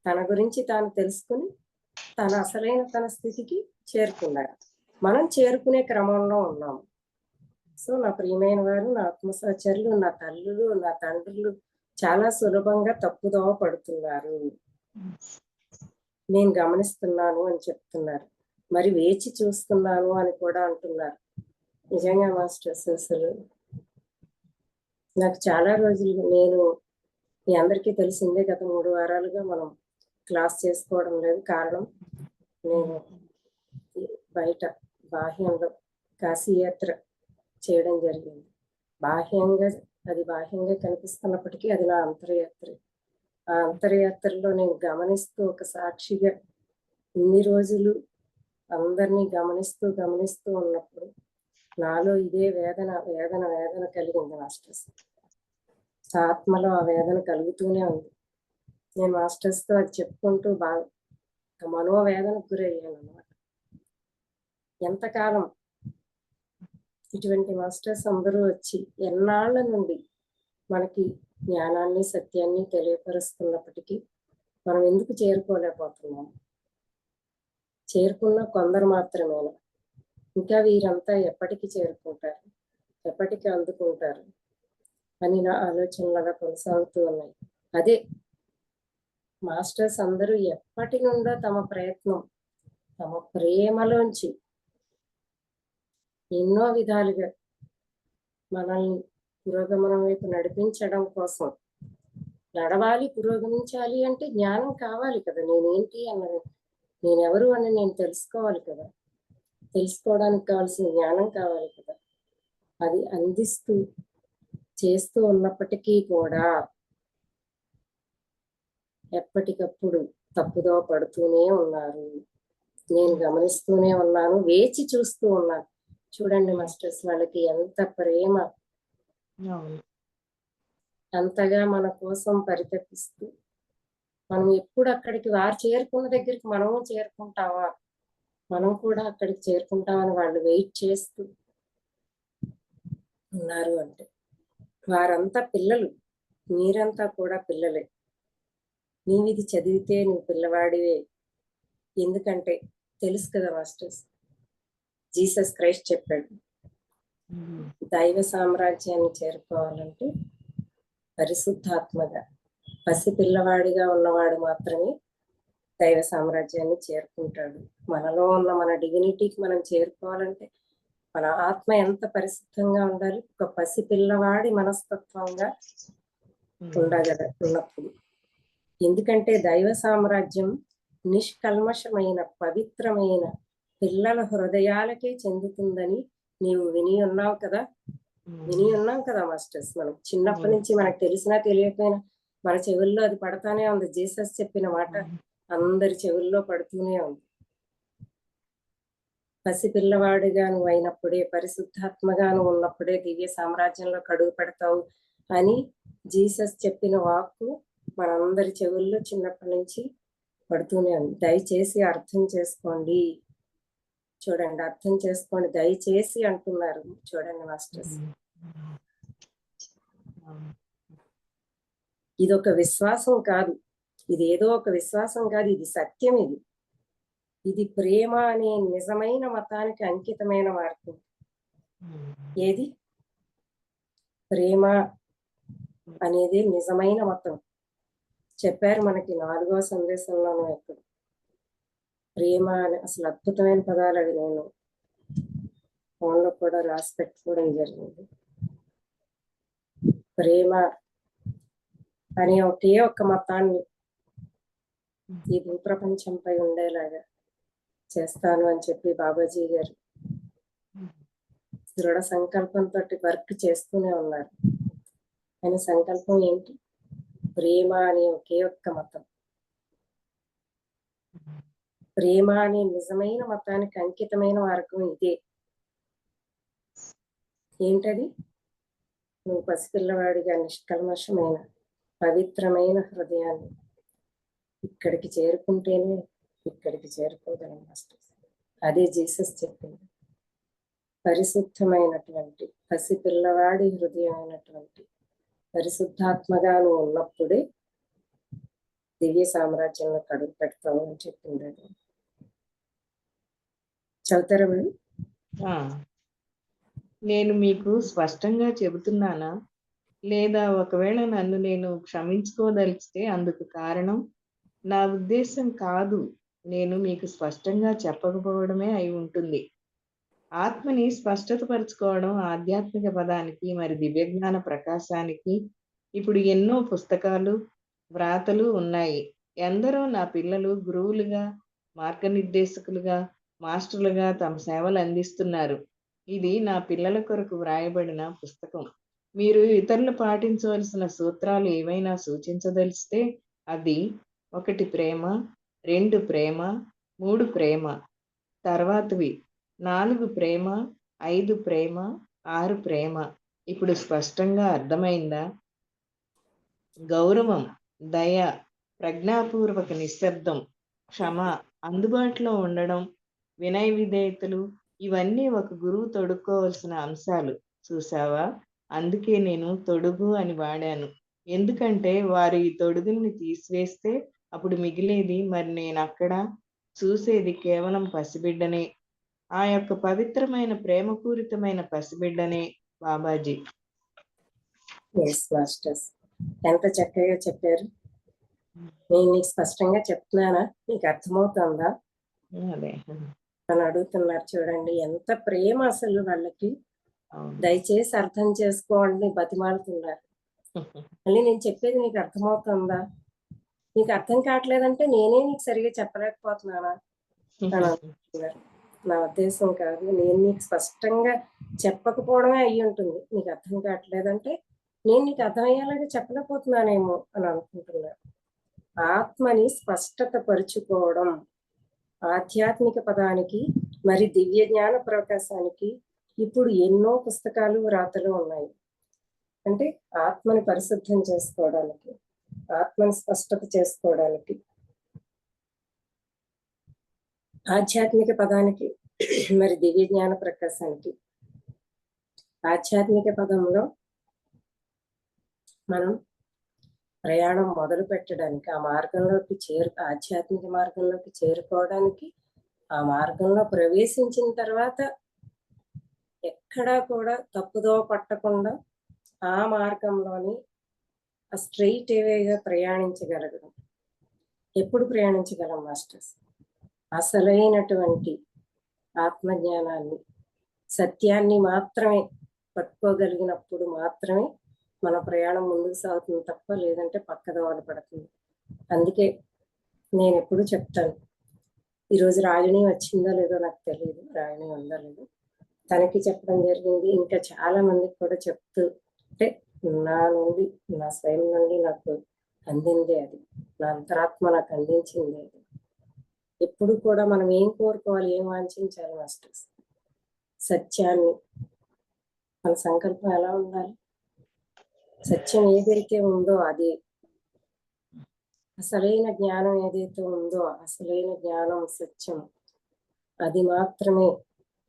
S2: తన గురించి తాను తెలుసుకుని తన అసలైన తన స్థితికి చేరుకున్నారు. మనం చేరుకునే క్రమంలో ఉన్నాము. సో నా ప్రియమైన వారు, నా ఆత్మ సహచరులు, నా తల్లులు, నా తండ్రులు చాలా సులభంగా తప్పుదోవ పడుతున్నారు, నేను గమనిస్తున్నాను అని చెప్తున్నారు. మరి వేచి చూస్తున్నాను అని కూడా అంటున్నారు. నిజంగా మాస్టర్స్, అసలు నాకు చాలా రోజులు, నేను మీ అందరికీ తెలిసిందే, గత 3 వారాలుగా మనం క్లాస్ చేసుకోవడం లేదు. కారణం, నేను బయట బాహ్యంలో కాశీయాత్ర చేయడం జరిగింది. అది బాహ్యంగా కనిపిస్తున్నప్పటికీ అది నా అంతర్యాత్ర. ఆ అంతర్యాత్రలో నేను గమనిస్తూ, ఒక సాక్షిగా ఇన్ని రోజులు అందరినీ గమనిస్తూ ఉన్నప్పుడు నాలో ఇదే వేదన కలిగింది మాస్టర్స్. ఆత్మలో ఆ వేదన కలుగుతూనే ఉంది. నేను మాస్టర్స్తో అది చెప్పుకుంటూ బాగా మనోవేదనకు గురయ్యాను అన్నమాట. ఎంతకాలం ఇటువంటి మాస్టర్స్ అందరూ వచ్చి ఎన్నాళ్ళ నుండి మనకి జ్ఞానాన్ని, సత్యాన్ని తెలియపరుస్తున్నప్పటికీ మనం ఎందుకు చేరుకోలేకపోతున్నాం? చేరుకున్న కొందరు మాత్రమేనా? ఇంకా వీరంతా ఎప్పటికీ చేరుకుంటారు, ఎప్పటికీ అందుకుంటారు అని నా ఆలోచనలుగా కొనసాగుతూ ఉన్నాయి. అదే మాస్టర్స్ అందరూ ఎప్పటి నుండో తమ ప్రయత్నం, తమ ప్రేమలోంచి ఎన్నో విధాలుగా మనల్ని పురోగమనం వైపు నడిపించడం కోసం, నడవాలి, పురోగమించాలి అంటే జ్ఞానం కావాలి కదా. నేనేంటి అన్నది, నేనెవరు అని నేను తెలుసుకోవాలి కదా. తెలుసుకోవడానికి కావాల్సిన జ్ఞానం కావాలి కదా. అది అందిస్తూ చేస్తూ ఉన్నప్పటికీ కూడా ఎప్పటికప్పుడు తప్పుదో పడుతూనే ఉన్నారు. నేను గమనిస్తూనే ఉన్నాను, వేచి చూస్తూ ఉన్నాను. చూడండి మాస్టర్స్, వాళ్ళకి ఎంత ప్రేమ. అంతగా మన కోసం పరితపిస్తూ మనం ఎప్పుడు అక్కడికి వారు చేరుకున్న దగ్గరికి మనము చేరుకుంటామా, మనం కూడా అక్కడికి చేరుకుంటామని వాళ్ళు వెయిట్ చేస్తూ ఉన్నారు అంటే వారంతా పిల్లలు, మీరంతా కూడా పిల్లలే. నీవిది చదివితే నువ్వు పిల్లవాడివే. ఎందుకంటే తెలుసు కదా మాస్టర్స్, జీసస్ క్రైస్ట్ చెప్పాడు, దైవ సామ్రాజ్యాన్ని చేరుకోవాలంటే పరిశుద్ధాత్మగా పసిపిల్లవాడిగా ఉన్నవాడు మాత్రమే దైవ సామ్రాజ్యాన్ని చేరుకుంటాడు. మనలో ఉన్న మన డిగ్నిటీకి మనం చేరుకోవాలంటే మన ఆత్మ ఎంత పరిశుద్ధంగా ఉండాలి, ఒక పసిపిల్లవాడి మనస్తత్వంగా ఉన్నప్పుడు. ఎందుకంటే దైవ సామ్రాజ్యం నిష్కల్మషమైన పవిత్రమైన పిల్లల హృదయాలకే చెందుతుందని నీవు విని ఉన్నావు కదా. విని ఉన్నాం కదా మాస్టర్స్. మనం చిన్నప్పటి నుంచి మనకు తెలిసినా తెలియకపోయినా మన చెవుల్లో అది పడతానే ఉంది. జీసస్ చెప్పిన మాట అందరి చెవుల్లో పడుతూనే ఉంది. పసిపిల్లవాడిగా నువ్వు అయినప్పుడే, పరిశుద్ధాత్మగా నువ్వు ఉన్నప్పుడే దివ్య సామ్రాజ్యంలో కడుగు పెడతావు అని జీసస్ చెప్పిన వాక్కు మనందరి చెవుల్లో చిన్నప్పటి నుంచి పడుతూనే ఉంది. దయచేసి అర్థం చేసుకోండి. చూడండి, అర్థం చేసుకోండి, దయచేసి అంటున్నారు. చూడండి మాస్టర్స్, ఇది ఒక విశ్వాసం కాదు, ఇది ఏదో ఒక విశ్వాసం కాదు, ఇది సత్యం. ఇది ప్రేమ అనే నిజమైన మతానికి అంకితమైన మార్గం. ఏది? ప్రేమ అనేది నిజమైన మతం. చెప్పారు మనకి 4వ సందేశంలోనూ ఎక్కడ ప్రేమ అని. అసలు అద్భుతమైన పదాలు అవి. నేను ఫోన్లో కూడా రాసి పెట్టుకోవడం జరిగింది. ప్రేమ అనే ఒకే ఒక్క మతాన్ని ఈ భూప్రపంచంపై ఉండేలాగా చేస్తాను అని చెప్పి బాబాజీ గారు దృఢ సంకల్పంతో వర్క్ చేస్తూనే ఉన్నారు. ఆయన సంకల్పం ఏంటి? ప్రేమ అనే ఒకే ఒక్క మతం. ప్రేమ అనే నిజమైన మతానికి అంకితమైన మార్గం ఇదే. ఏంటది? నువ్వు పసిపిల్లవాడిగా నిష్కల్మషమైన పవిత్రమైన హృదయాన్ని ఇక్కడికి చేరుకుంటేనే ఇక్కడికి చేరుకోగలం మాస్టర్స్. అదే జీసస్ చెప్పింది. పరిశుద్ధమైనటువంటి పసిపిల్లవాడి హృదయం అయినటువంటి పరిశుద్ధాత్మగా నువ్వు ఉన్నప్పుడే దివ్య సామ్రాజ్యంలో కడుగు పెడతావు అని చెప్పింది. అది చదువుతారా మేడం?
S3: నేను మీకు స్పష్టంగా చెబుతున్నానా, లేదా ఒకవేళ నన్ను నేను క్షమించుకోదలిస్తే అందుకు కారణం నా ఉద్దేశం కాదు, నేను మీకు స్పష్టంగా చెప్పకపోవడమే అయి ఉంటుంది. ఆత్మని స్పష్టతపరచుకోవడం ఆధ్యాత్మిక పదానికి మరి దివ్యజ్ఞాన ప్రకాశానికి ఇప్పుడు ఎన్నో పుస్తకాలు, వ్రాతలు ఉన్నాయి. ఎందరో నా పిల్లలు గురువులుగా, మార్గనిర్దేశకులుగా, మాస్టర్లుగా తమ సేవలు అందిస్తున్నారు. ఇది నా పిల్లల కొరకు వ్రాయబడిన పుస్తకం. మీరు ఇతరులు పాటించవలసిన సూత్రాలు ఏవైనా సూచించదలిస్తే అది 1 ప్రేమ, 2 ప్రేమ, 3 ప్రేమ, తర్వాతవి 4 ప్రేమ, 5 ప్రేమ, 6 ప్రేమ. ఇప్పుడు స్పష్టంగా అర్థమైందా? గౌరవం, దయ, ప్రజ్ఞాపూర్వక నిశ్శబ్దం, క్షమ, అందుబాటులో ఉండడం, వినయ విధేయతలు, ఇవన్నీ ఒక గురువు తొడుక్కోవలసిన అంశాలు. చూసావా? అందుకే నేను తొడుగు అని వాడాను. ఎందుకంటే వారు ఈ తొడుగుని తీసివేస్తే అప్పుడు మిగిలేది మరి నేను అక్కడ చూసేది కేవలం పసిబిడ్డనే. ఆ యొక్క పవిత్రమైన ప్రేమపూరితమైన పసిబిడ్డనే బాబాజీ.
S2: మాస్టర్స్ ఎంత చక్కగా చెప్పారు. నేను నీకు స్పష్టంగా చెప్తున్నానా? నీకు అర్థమవుతుందా
S3: అదే
S2: అని అడుగుతున్నారు. చూడండి ఎంత ప్రేమ అసలు వాళ్ళకి. దయచేసి అర్థం చేసుకోండి బతిమాలుతున్నారు. మళ్ళీ నేను చెప్పేది నీకు అర్థమవుతుందా? నీకు అర్థం కావట్లేదంటే నేనే నీకు సరిగా చెప్పలేకపోతున్నానా అని అనుకుంటున్నారు. నా ఉద్దేశం కాదు, నేను నీకు స్పష్టంగా చెప్పకపోవడమే అయ్యి ఉంటుంది. నీకు అర్థం కావట్లేదంటే నేను నీకు అర్థమయ్యేలాగా చెప్పలేకపోతున్నానేమో అని అనుకుంటున్నారు. ఆత్మని స్పష్టత పరుచుకోవడం ఆధ్యాత్మిక పదానికి మరి దివ్య జ్ఞాన ప్రకాశానికి ఇప్పుడు ఎన్నో పుస్తకాలు, వ్రాతలు ఉన్నాయి. అంటే ఆత్మని పరిశుద్ధం చేసుకోవడానికి, ఆత్మని స్పష్టత చేసుకోవడానికి, ఆధ్యాత్మిక పదానికి మరి దివ్య జ్ఞాన ప్రకాశానికి. ఆధ్యాత్మిక పదంలో మనం ప్రయాణం మొదలు పెట్టడానికి, ఆ మార్గంలోకి ఆధ్యాత్మిక మార్గంలోకి చేరుకోవడానికి, ఆ మార్గంలో ప్రవేశించిన తర్వాత ఎక్కడా కూడా తప్పుదో పట్టకుండా ఆ మార్గంలోని స్ట్రెయిట్ వేగా ప్రయాణించగలగడం. ఎప్పుడు ప్రయాణించగలం మాస్టర్స్? అసలైనటువంటి ఆత్మజ్ఞానాన్ని, సత్యాన్ని మాత్రమే పట్టుకోగలిగినప్పుడు మాత్రమే మన ప్రయాణం ముందుకు సాగుతుంది తప్ప లేదంటే పక్కదోవన పడుతుంది. అందుకే నేను ఎప్పుడు చెప్తాను, ఈరోజు రాగిణి వచ్చిందో లేదో నాకు తెలియదు, రాగిణి ఉందో లేదో, తనకి చెప్పడం జరిగింది. ఇంకా చాలా మందికి కూడా చెప్తూ, అంటే నా నుండి, నా స్వయం నుండి నాకు అందిందే అది, నా అంతరాత్మ నాకు అందించింది అది. ఎప్పుడు కూడా మనం ఏం కోరుకోవాలి, ఏం వాంఛించాలి మాస్టర్స్? సత్యాన్ని. మన సంకల్పం ఎలా ఉండాలి? సత్యం ఏదైతే ఉందో అది, అసలైన జ్ఞానం ఏదైతే ఉందో, అసలైన జ్ఞానం సత్యం, అది మాత్రమే,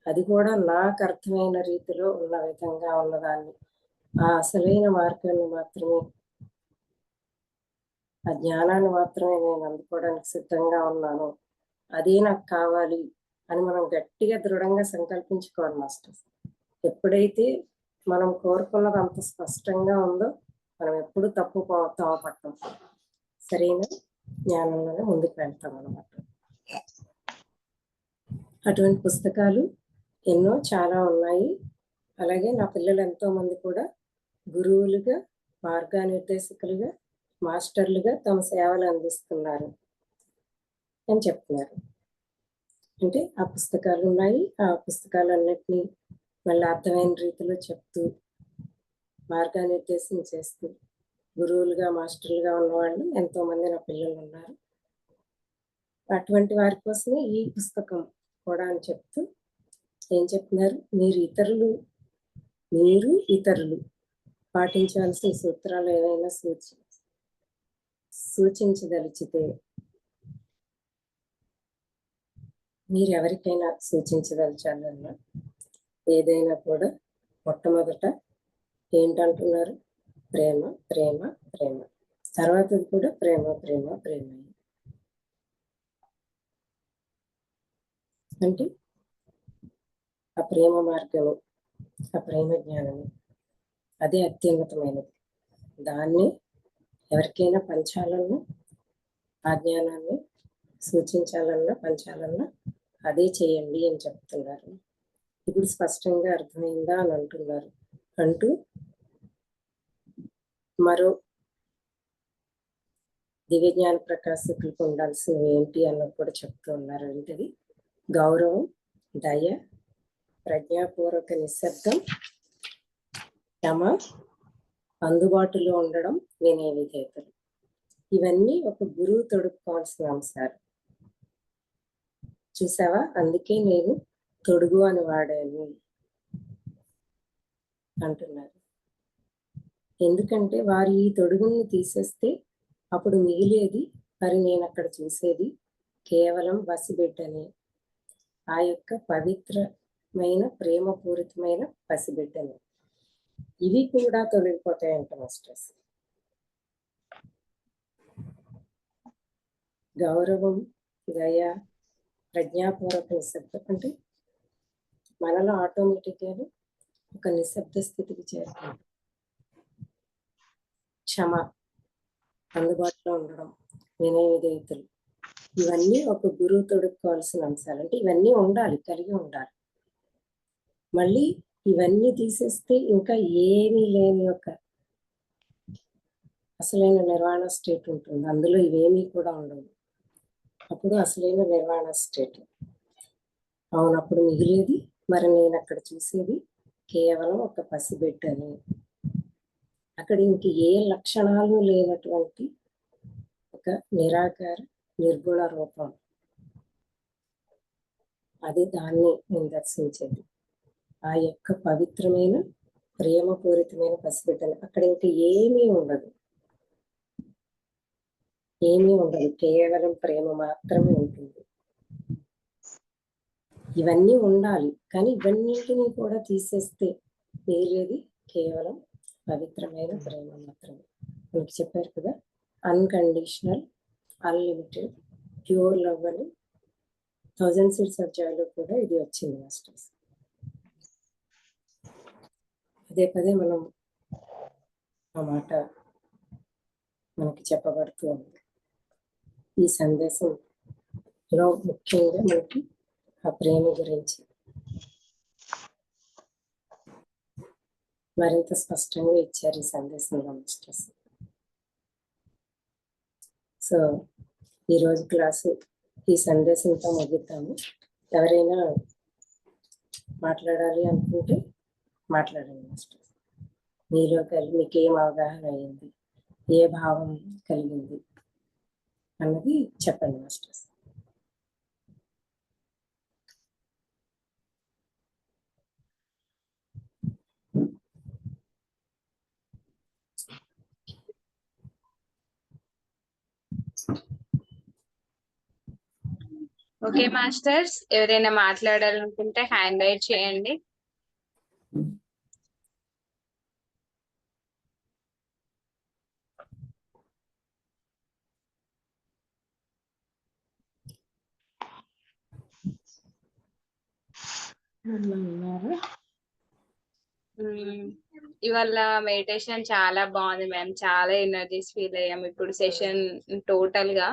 S2: అది కూడా నాకు అర్థమైన రీతిలో ఉన్న విధంగా ఉన్నదాన్ని, ఆ అసలైన మార్గాన్ని మాత్రమే, ఆ జ్ఞానాన్ని మాత్రమే నేను అందుకోవడానికి సిద్ధంగా ఉన్నాను, అదే నాకు కావాలి అని మనం గట్టిగా దృఢంగా సంకల్పించుకోవాలి మాస్టర్స్. ఎప్పుడైతే మనం కోరుకున్నది అంత స్పష్టంగా ఉందో మనం ఎప్పుడు తప్పు పట్టం, సరైన జ్ఞానంలోనే ముందుకు వెళ్తాం అన్నమాట. అటువంటి పుస్తకాలు ఎన్నో చాలా ఉన్నాయి. అలాగే నా పిల్లలు ఎంతో మంది కూడా గురువులుగా, మార్గనిర్దేశకులుగా, మాస్టర్లుగా తమ సేవలు అందిస్తున్నారు అని చెప్తున్నారు. అంటే ఆ పుస్తకాలు ఉన్నాయి, ఆ పుస్తకాలన్నిటినీ మళ్ళీ అర్థమైన రీతిలో చెప్తూ, మార్గనిర్దేశం చేస్తూ గురువులుగా, మాస్టర్లుగా ఉన్నవాళ్ళు ఎంతో మంది నా పిల్లలు ఉన్నారు. అటువంటి వారి కోసమే ఈ పుస్తకం కూడా అని చెప్తూ ఏం చెప్తున్నారు, మీరు ఇతరులు పాటించాల్సిన సూత్రాలు ఏవైనా సూచించదలిచితే, మీరు ఎవరికైనా సూచించదలిచాలన్నా ఏదైనా కూడా మొట్టమొదట ఏంటంటున్నారు? ప్రేమ, ప్రేమ, ప్రేమ. తర్వాత కూడా ప్రేమ, ప్రేమ, ప్రేమ. అంటే ఆ ప్రేమ మార్గము, ఆ ప్రేమ జ్ఞానము అదే అత్యున్నతమైనది. దాన్ని ఎవరికైనా పంచాలన్నా, ఆ జ్ఞానాన్ని సూచించాలన్నా, పంచాలన్నా అదే చేయండి అని చెప్తున్నారు. ఇప్పుడు స్పష్టంగా అర్థమైందా అని అంటున్నారు. అంటూ మరో దివ్య జ్ఞాన ప్రకాశకులకు ఉండాల్సినవి ఏంటి అన్నది కూడా చెప్తూ ఉన్నారు. ఏంటిది? గౌరవం, దయ, ప్రజ్ఞాపూర్వక నిశ్శబ్దం, క్షమ, అందుబాటులో ఉండడం, వినయ విధేయతలు. ఇవన్నీ ఒక గురువు తొడుక్కోవాల్సిన అంశాలు. చూసావా? అందుకే నేను తొడుగు అని వాడాను అంటున్నారు. ఎందుకంటే వారు ఈ తొడుగుని తీసేస్తే అప్పుడు మిగిలేది, మరి నేను అక్కడ చూసేది కేవలం పసిబిడ్డని, ఆ యొక్క పవిత్రమైన ప్రేమపూరితమైన పసిబిడ్డని. ఇవి కూడా తొలగిపోతాయంట మాస్టర్స్. గౌరవం, దయ, ప్రజ్ఞాపూర్వక నిశ్శబ్దం అంటే మనలో ఆటోమేటిక్గా ఒక నిశ్శబ్ద స్థితికి చేరుతుంది. క్షమ, అందుబాటులో ఉండడం, వినయ విధేయతలు, ఇవన్నీ ఒక గురువు తొడుక్కోవాల్సిన అంశాలు. అంటే ఇవన్నీ ఉండాలి, కలిగి ఉండాలి. మళ్ళీ ఇవన్నీ తీసేస్తే ఇంకా ఏమీ లేని ఒక అసలైన నిర్వాణ స్టేట్ ఉంటుంది. అందులో ఇవేమీ కూడా ఉండవు. అప్పుడు అసలైన నిర్వాణ స్టేట్. అవును, అప్పుడు మిగిలేది, మరి నేను అక్కడ చూసేది కేవలం ఒక పసిబిడ్డని. అక్కడ ఇంక ఏ లక్షణాలు లేనటువంటి ఒక నిరాకార నిర్గుణ రూపం. అది దాన్ని నేను దర్శించేది. ఆ యొక్క పవిత్రమైన ప్రేమపూరితమైన పసిబిడ్డలు. అక్కడ ఇంకా ఏమీ ఉండదు, ఏమీ ఉండదు, కేవలం ప్రేమ మాత్రమే ఉంటుంది. ఇవన్నీ ఉండాలి, కానీ ఇవన్నింటినీ కూడా తీసేస్తే మిగిలేది కేవలం పవిత్రమైన ప్రేమ మాత్రమే. మీకు చెప్పారు కదా, అన్కండిషనల్, అన్లిమిటెడ్, ప్యూర్ లవ్ అని 1000 Seeds of Joy లో కూడా ఇది వచ్చింది మాస్టర్స్. పదే పదే మనం ఆ మాట మనకి చెప్పబడుతూ ఉంది. ఈ సందేశంలో ముఖ్యంగా మనకి ఆ ప్రేమ గురించి మరింత స్పష్టంగా ఇచ్చారు ఈ సందేశంలో మాస్టర్స్. సో ఈరోజు క్లాసు ఈ సందేశంతో ముగిద్దాము. ఎవరైనా మాట్లాడాలి అనుకుంటే మాట్లాడండి మాస్టర్స్. మీలో మీకు ఏం అవగాహన అయ్యింది, ఏ భావం కలిగింది అన్నది చెప్పండి మాస్టర్స్.
S1: ఓకే మాస్టర్స్, ఎవరైనా మాట్లాడాలనుకుంటే హ్యాండ్ రైజ్ చేయండి. ఇవాళ మెడిటేషన్ చాలా బాగుంది మ్యామ్. చాలా ఎనర్జీస్ ఫీల్ అయ్యాం. ఇప్పుడు సెషన్ టోటల్ గా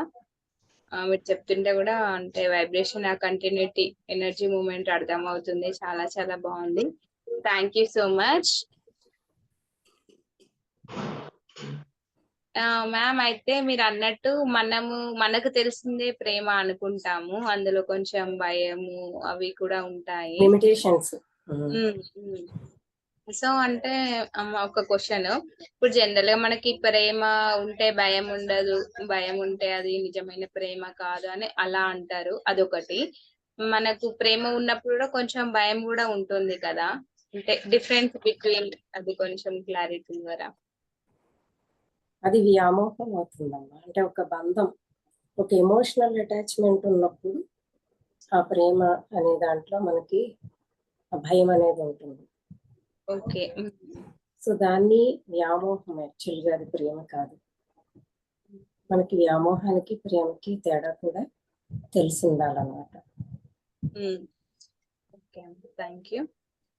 S1: మీరు చెప్తుంటే కూడా అంటే వైబ్రేషన్, ఆ కంటిన్యూటీ, ఎనర్జీ మూమెంట్ అర్థం అవుతుంది. చాలా చాలా బాగుంది. Thank you so much ma'am. అయితే మీరు అన్నట్టు మనకు తెలిసిందే ప్రేమ అనుకుంటాము, అందులో కొంచెం భయము అవి కూడా ఉంటాయి,
S2: లిమిటేషన్స్.
S1: సో అంటే ఒక క్వశ్చన్, ఇప్పుడు జనరల్ గా మనకి ప్రేమ ఉంటే భయం ఉండదు, భయం ఉంటే అది నిజమైన ప్రేమ కాదు అని అలా అంటారు. అదొకటి. మనకు ప్రేమ ఉన్నప్పుడు కూడా కొంచెం భయం కూడా ఉంటుంది కదా, అంటే డిఫరెన్స్ బిట్వీన్ అది కొంచెం క్లారిటీ ద్వారా.
S2: అది వ్యామోహం అవుతుందమ్మా. అంటే ఒక బంధం, ఒక ఎమోషనల్ అటాచ్మెంట్ ఉన్నప్పుడు ఆ ప్రేమ అనే దాంట్లో మనకి భయం అనేది ఉంటుంది.
S1: ఓకే.
S2: సో దాన్ని వ్యామోహం, యాక్చువల్గా అది ప్రేమ కాదు. మనకి వ్యామోహానికి ప్రేమకి తేడా కూడా తెలిసి ఉండాలన్నమాట.
S1: Okay, thank you.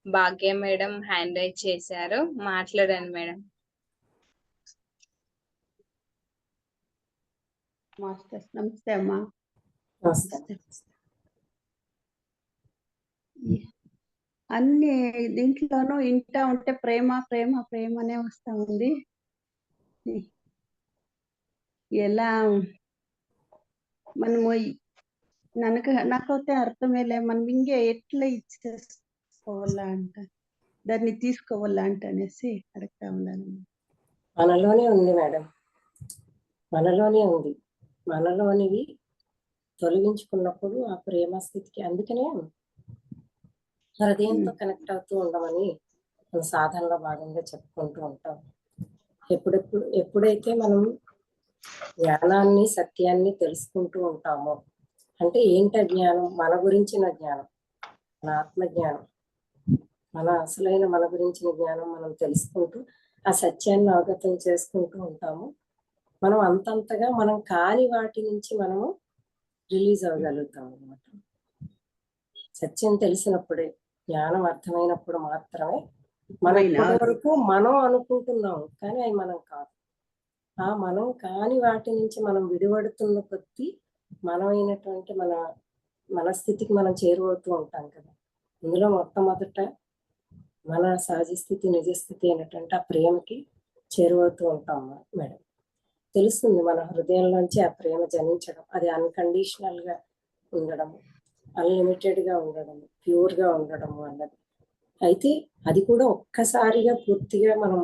S1: Bhagya madam hand raise చేశారు, మాట్లాడండి మేడం.
S4: మాస్టర్స్ నమస్తే అమ్మా.
S2: నమస్తే.
S4: అన్ని దీంట్లోనూ ఇంటా ఉంటే ప్రేమ ప్రేమ ప్రేమనే వస్తా ఉంది. ఎలా మనము నాకైతే అర్థమే లే, మనం ఇంకే ఎట్లా ఇచ్చేసుకోవాలా అంట, దాన్ని తీసుకోవాలా అంట అనేసి అడుగుతా ఉన్నాను.
S2: మనలోనే ఉంది మేడం, మనలోనే ఉంది. మనలోనివి తొలగించుకున్నప్పుడు ఆ ప్రేమ స్థితికి, అందుకనే హృదయంతో కనెక్ట్ అవుతూ ఉండమని మన సాధనలో భాగంగా చెప్పుకుంటూ ఉంటాం. ఎప్పుడైతే మనం జ్ఞానాన్ని, సత్యాన్ని తెలుసుకుంటూ ఉంటామో, అంటే ఏంట జ్ఞానం? మన గురించిన జ్ఞానం, మన ఆత్మజ్ఞానం, మన అసలైన మన గురించిన జ్ఞానం మనం తెలుసుకుంటూ ఆ సత్యాన్ని అవగతం చేసుకుంటూ ఉంటాము. మనం అంతంతగా మనం కాని వాటి నుంచి మనము రిలీజ్ అవ్వగలుగుతాం అన్నమాట. సత్యం తెలిసినప్పుడే, జ్ఞానం అర్థమైనప్పుడు మాత్రమే మనం ఇప్పటి వరకు మనం అనుకుంటున్నాము, కానీ అవి మనం కాదు. ఆ మనం కాని వాటి నుంచి మనం విడిపడుతున్న కొద్దీ మనమైనటువంటి మన స్థితికి మనం చేరువవుతూ ఉంటాం కదా. ఇందులో మొట్టమొదట మన సహజ స్థితి, నిజస్థితి అయినటువంటి ఆ ప్రేమకి చేరువవుతూ ఉంటాం మేడం. తెలుస్తుంది మన హృదయంలోంచి ఆ ప్రేమ జనించడం, అది అన్కండిషనల్ గా ఉండడము, అన్లిమిటెడ్ గా ఉండడము, ప్యూర్ గా ఉండడము అన్నది. అయితే అది కూడా ఒక్కసారిగా పూర్తిగా మనం,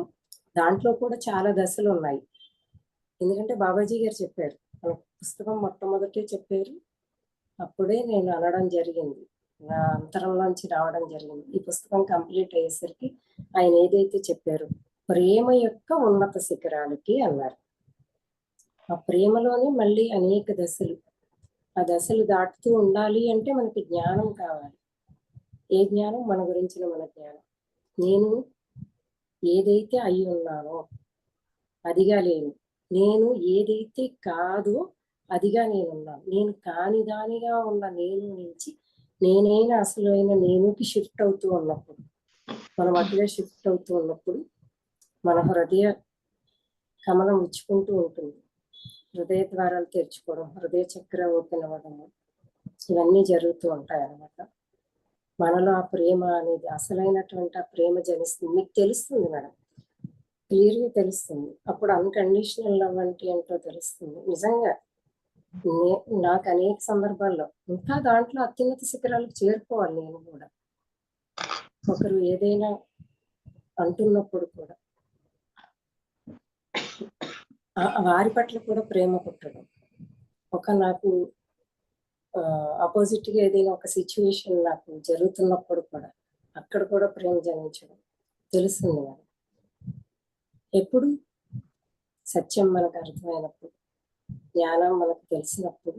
S2: దాంట్లో కూడా చాలా దశలు ఉన్నాయి. ఎందుకంటే బాబాజీ గారు చెప్పారు, మన పుస్తకం మొట్టమొదటే చెప్పారు, అప్పుడే నేను అనడం జరిగింది, నా అంతరంలోంచి రావడం జరిగింది. ఈ పుస్తకం కంప్లీట్ అయ్యేసరికి ఆయన ఏదైతే చెప్పారో ప్రేమ యొక్క ఉన్నత శిఖరాలకి అన్నారు. ఆ ప్రేమలోనే మళ్ళీ అనేక దశలు, ఆ దశలు దాటుతూ ఉండాలి అంటే మనకి జ్ఞానం కావాలి. ఏ జ్ఞానం? మన గురించిన మన జ్ఞానం. నేను ఏదైతే అయి ఉన్నానో అదిగా లేను, నేను ఏదైతే కాదో అదిగా నేనున్నాను. నేను కాని దానిగా ఉన్న నేను నుంచి నేనైనా అసలైన నేనుకి షిఫ్ట్ అవుతూ ఉన్నప్పుడు, మనం అటుగా షిఫ్ట్ అవుతూ ఉన్నప్పుడు మన హృదయ కమలం ఉచ్చుకుంటూ ఉంటుంది. హృదయ ద్వారాలు తెరుచుకోవడం, హృదయ చక్ర ఓపెన్ అవ్వడము, ఇవన్నీ జరుగుతూ ఉంటాయి అన్నమాట. మనలో ఆ ప్రేమ అనేది అసలైనటువంటి ఆ ప్రేమ జనిస్తుంది. మీకు తెలుస్తుంది మేడం, క్లియర్గా తెలుస్తుంది. అప్పుడు అన్కండిషనల్ లవ్ అంటే ఏంటో తెలుస్తుంది. నిజంగా నాకు అనేక సందర్భాల్లో ఇంకా దాంట్లో అత్యున్నత శిఖరాలకు చేరుకోవాలి. నేను కూడా ఒకరు ఏదైనా అంటున్నప్పుడు కూడా వారి పట్ల కూడా ప్రేమ పుట్టడం, నాకు ఆపోజిట్ గా ఏదైనా ఒక సిచ్యువేషన్ నాకు జరుగుతున్నప్పుడు కూడా అక్కడ కూడా ప్రేమ జనించడం తెలుస్తుంది మేడం. ఎప్పుడు? సత్యం మనకు అర్థమైనప్పుడు, జ్ఞానం మనకు తెలిసినప్పుడు,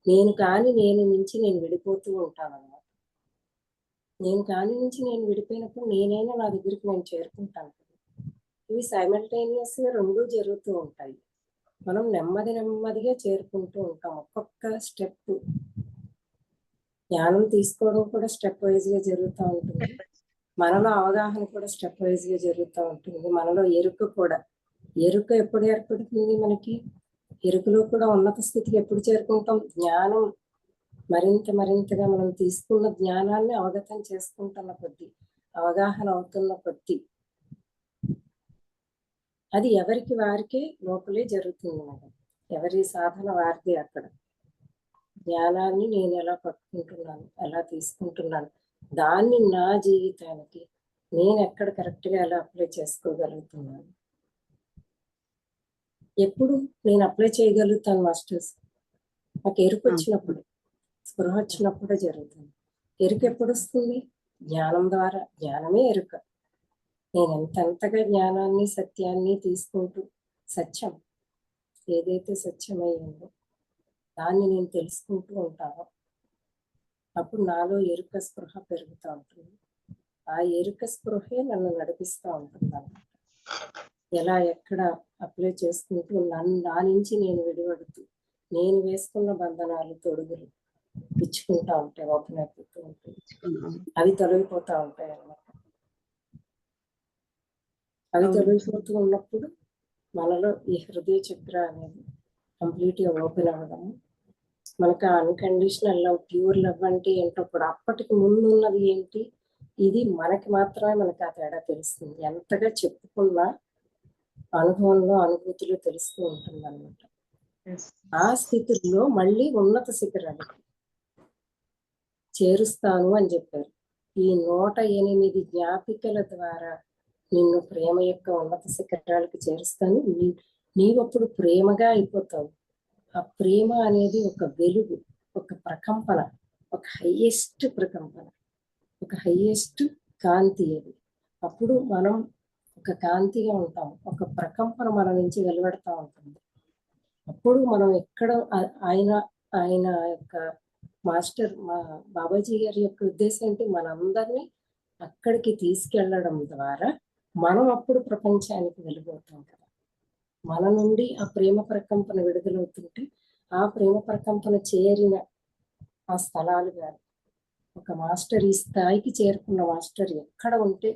S2: నేను కాని నేను నుంచి నేను విడిపోతూ ఉంటాను అన్నమాట. నేను కాని నుంచి నేను విడిపోయినప్పుడు నేనైనా నా దగ్గరికి నేను చేరుకుంటాను. ఇవి సైమల్టేనియస్ గా రెండూ జరుగుతూ ఉంటాయి. మనం నెమ్మదిగా చేరుకుంటూ ఉంటాం. ఒక్కొక్క స్టెప్ జ్ఞానం తీసుకోవడం కూడా స్టెప్ వైజ్ గా జరుగుతూ ఉంటుంది. మనలో అవగాహన కూడా స్టెప్ వైజ్ గా జరుగుతూ ఉంటుంది. మనలో ఎరుక ఎప్పుడు ఏర్పడుతుంది? మనకి ఎరుకలో కూడా ఉన్నత స్థితికి ఎప్పుడు చేరుకుంటాం? జ్ఞానం మరింతగా మనం తీసుకున్న జ్ఞానాన్ని అవగతం చేసుకుంటున్న కొద్దీ, అవగాహన అవుతున్న కొద్దీ అది ఎవరికి వారికే లోపలే జరుగుతుంది మేడం. ఎవరి సాధన వారిదే. అక్కడ జ్ఞానాన్ని నేను ఎలా పట్టుకుంటున్నాను, ఎలా తీసుకుంటున్నాను, దాన్ని నా జీవితానికి నేను ఎక్కడ కరెక్ట్గా ఎలా అప్లై చేసుకోగలుగుతున్నాను. ఎప్పుడు నేను అప్లై చేయగలుగుతాను మాస్టర్స్? నాకు ఎరుక వచ్చినప్పుడు, స్పృహ వచ్చినప్పుడే జరుగుతుంది. ఎరుక ఎప్పుడు వస్తుంది? జ్ఞానం ద్వారా. జ్ఞానమే ఎరుక. నేను ఎంతగా జ్ఞానాన్ని సత్యాన్ని తీసుకుంటూ, సత్యం ఏదైతే సత్యమయ్యిందో దాన్ని నేను తెలుసుకుంటూ ఉంటానో అప్పుడు నాలో ఎరుక స్పృహ పెరుగుతూ ఉంటుంది. ఆ ఎరుక స్పృహే నన్ను నడిపిస్తూ ఉంటుంది అన్నమాట. ఎలా ఎక్కడ అప్లై చేసుకుంటూ నా నుంచి నేను విడిపడుతూ, నేను వేసుకున్న బంధనాలు, తొడుగులు ఇచ్చుకుంటూ ఉంటాయి, ఓపెన్ అయిపోతూ ఉంటాయి, అవి తొలగిపోతూ ఉంటాయి అన్నమాట. అవి తొలగిపోతూ ఉన్నప్పుడు మనలో ఈ హృదయ చక్ర అనేది కంప్లీట్ గా ఓపెన్ అవ్వడము, మనకు అన్కండిషనల్ లవ్, ప్యూర్ లవ్ అంటే ఏంటో కూడా అప్పటికి ముందు ఉన్నది ఏంటి, ఇది మనకి మాత్రమే మనకు ఆ తేడా తెలుస్తుంది. ఎంతగా చెప్పుకున్నా అనుభవంలో, అనుభూతిలో తెలుస్తూ ఉంటుంది అన్నమాట. ఆ స్థితిలో మళ్ళీ ఉన్నత శిఖరానికి చేరుస్తాను అని చెప్పారు. ఈ 108 జ్ఞాపికల ద్వారా నిన్ను ప్రేమ యొక్క ఉన్నత శిఖరాలకు చేరుస్తాను. నీవప్పుడు ప్రేమగా అయిపోతావు. ఆ ప్రేమ అనేది ఒక వెలుగు, ఒక ప్రకంపన, ఒక హైయెస్ట్ ప్రకంపన, ఒక హైయెస్ట్ కాంతి. అది అప్పుడు మనం ఒక కాంతిగా ఉంటాం. ఒక ప్రకంపన మన నుంచి వెలువడతా ఉంటుంది. అప్పుడు మనం ఎక్కడ ఆయన యొక్క మాస్టర్ బాబాజీ గారి యొక్క ఉద్దేశం ఏంటి? మనందరినీ అక్కడికి తీసుకెళ్లడం ద్వారా మనం అప్పుడు ప్రపంచానికి వెలుగవుతాం కదా. మన నుండి ఆ ప్రేమ ప్రకంపన విడుదలవుతుంటే ఆ ప్రేమ ప్రకంపన చేరిన ఆ స్థలాలు కానీ, ఒక మాస్టర్ ఈ స్థాయికి చేరుకున్న మాస్టర్ ఎక్కడ ఉంటే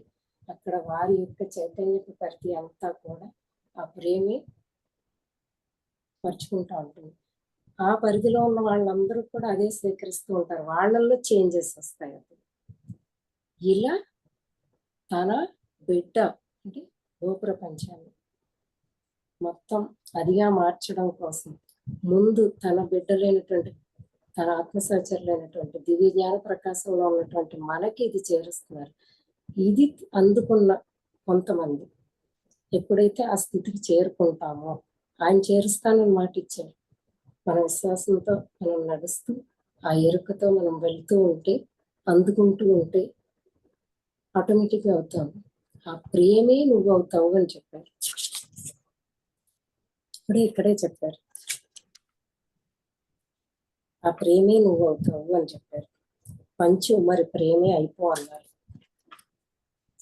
S2: అక్కడ వారి యొక్క చైతన్యపు పరిధి అంతా కూడా ఆ ప్రేమే పరుచుకుంటూ ఉంటుంది. ఆ పరిధిలో ఉన్న వాళ్ళందరూ కూడా అదే స్వీకరిస్తూ ఉంటారు. వాళ్ళల్లో చేంజెస్ వస్తాయి. అప్పుడు ఇలా తన బిడ్డ అంటే భూప్రపంచాన్ని మొత్తం అదిగా మార్చడం కోసం ముందు తన బిడ్డలైనటువంటి, తన ఆత్మసహచరులైనటువంటి దివ్య జ్ఞాన ప్రకాశంలో ఉన్నటువంటి మనకి ఇది చేరుస్తున్నారు. ఇది అందుకున్న కొంతమంది ఎప్పుడైతే ఆ స్థితికి చేరుకుంటామో, ఆయన చేరుస్తానని మాట ఇచ్చారు. మన విశ్వాసంతో మనం నడుస్తూ, ఆ ఎరుకతో మనం వెళ్తూ ఉంటే, అందుకుంటూ ఉంటే ఆటోమేటిక్గా అవుతాము. ఆ ప్రేమే నువ్వు అవుతావు అని చెప్పారు. ఇక్కడే చెప్పారు, ఆ ప్రేమే నువ్వు అవుతావు అని చెప్పారు. పంచు మరి ప్రేమే అయిపో అన్నారు.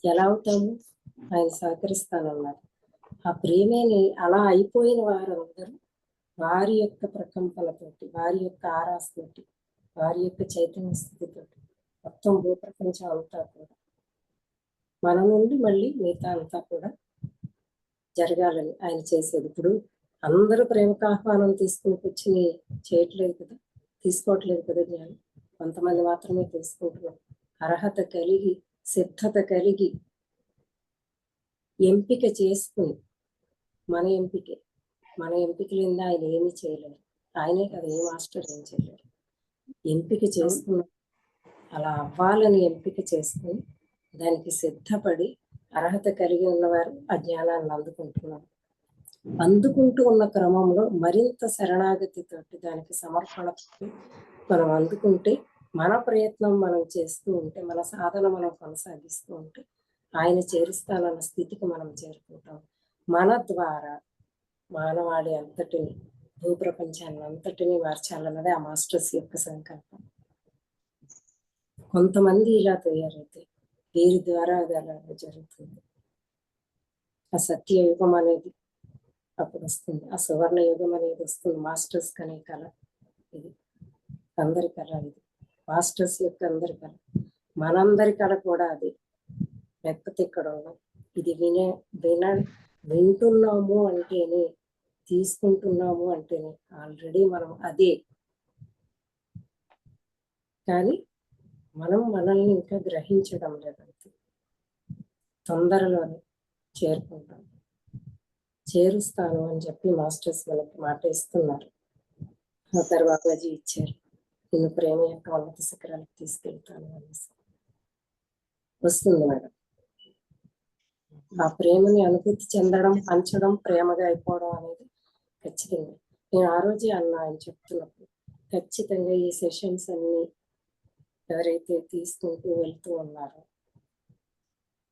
S2: ఎలా అవుతాము? ఆయన సహకరిస్తానన్నారు. ఆ ప్రేమేని అలా అయిపోయిన వారందరూ వారి యొక్క ప్రకంపనతోటి, వారి యొక్క ఆరాస్తోటి, వారి యొక్క చైతన్య స్థితితోటి మొత్తం భూప్రపంచం అంతా కూడా మన నుండి మళ్ళీ మిగతా అంతా కూడా జరగాలని ఆయన చేసేది. ఇప్పుడు అందరూ ప్రేమకు ఆహ్వానం తీసుకుని కూర్చుని చేయట్లేదు కదా, తీసుకోవట్లేదు కదా జ్ఞానం. కొంతమంది మాత్రమే తీసుకుంటున్నారు. అర్హత కలిగి, సిద్ధత కలిగి, ఎంపిక చేసుకుని, మన ఎంపిక లేని ఆయన ఏమీ చేయలేరు. ఆయనే కదా ఏ మాస్టర్ ఏం చేయలేరు. ఎంపిక చేసుకున్న, అలా అవ్వాలని ఎంపిక చేసుకుని దానికి సిద్ధపడి అర్హత కలిగి ఉన్నవారు ఆ జ్ఞానాన్ని అందుకుంటూ ఉన్న క్రమంలో మరింత శరణాగతితోటి, దానికి సమర్పణతో మనం అందుకుంటే, మన ప్రయత్నం మనం చేస్తూ ఉంటే, మన సాధన మనం కొనసాగిస్తూ ఉంటే ఆయన చేరుస్తానన్న స్థితికి మనం చేరుకుంటాం. మన ద్వారా మానవాళి అంతటిని, భూప్రపంచాన్ని అంతటిని మార్చాలన్నదే ఆ మాస్టర్స్ యొక్క సంకల్పం. కొంతమంది ఇలా తయారైతే వీరి ద్వారా అది అలా జరుగుతుంది. ఆ సత్యయుగం అనేది అప్పుడు వస్తుంది, ఆ సువర్ణ యుగం అనేది వస్తుంది. మాస్టర్స్ కనే కళ ఇది, అందరి కళ ఇది, మాస్టర్స్ యొక్క అందరి కళ, మనందరి కళ కూడా అది. లేకపోతే ఇక్కడ ఇది వింటున్నాము అంటేనే, తీసుకుంటున్నాము అంటేనే ఆల్రెడీ మనం అదే. కానీ మనం మనల్ని ఇంకా గ్రహించడం లేదంటే తొందరలోనే చేరుకుంటాం. చేరుస్తాను అని చెప్పి మాస్టర్స్ మనకి మాట ఇస్తున్నారు. ఆ తర్వాత ఇచ్చారు, నిన్ను ప్రేమ యొక్క ఉన్నత శిఖరాలకు తీసుకెళ్తాను అనేసి. వస్తుంది మేడం. ఆ ప్రేమని అనుభూతి చెందడం, పంచడం, ప్రేమగా అయిపోవడం అనేది ఖచ్చితంగా. నేను ఆ రోజే ఆయన చెప్తున్నప్పుడు ఖచ్చితంగా ఈ సెషన్స్ అన్ని ఎవరైతే తీసుకుంటూ వెళ్తూ ఉన్నారో,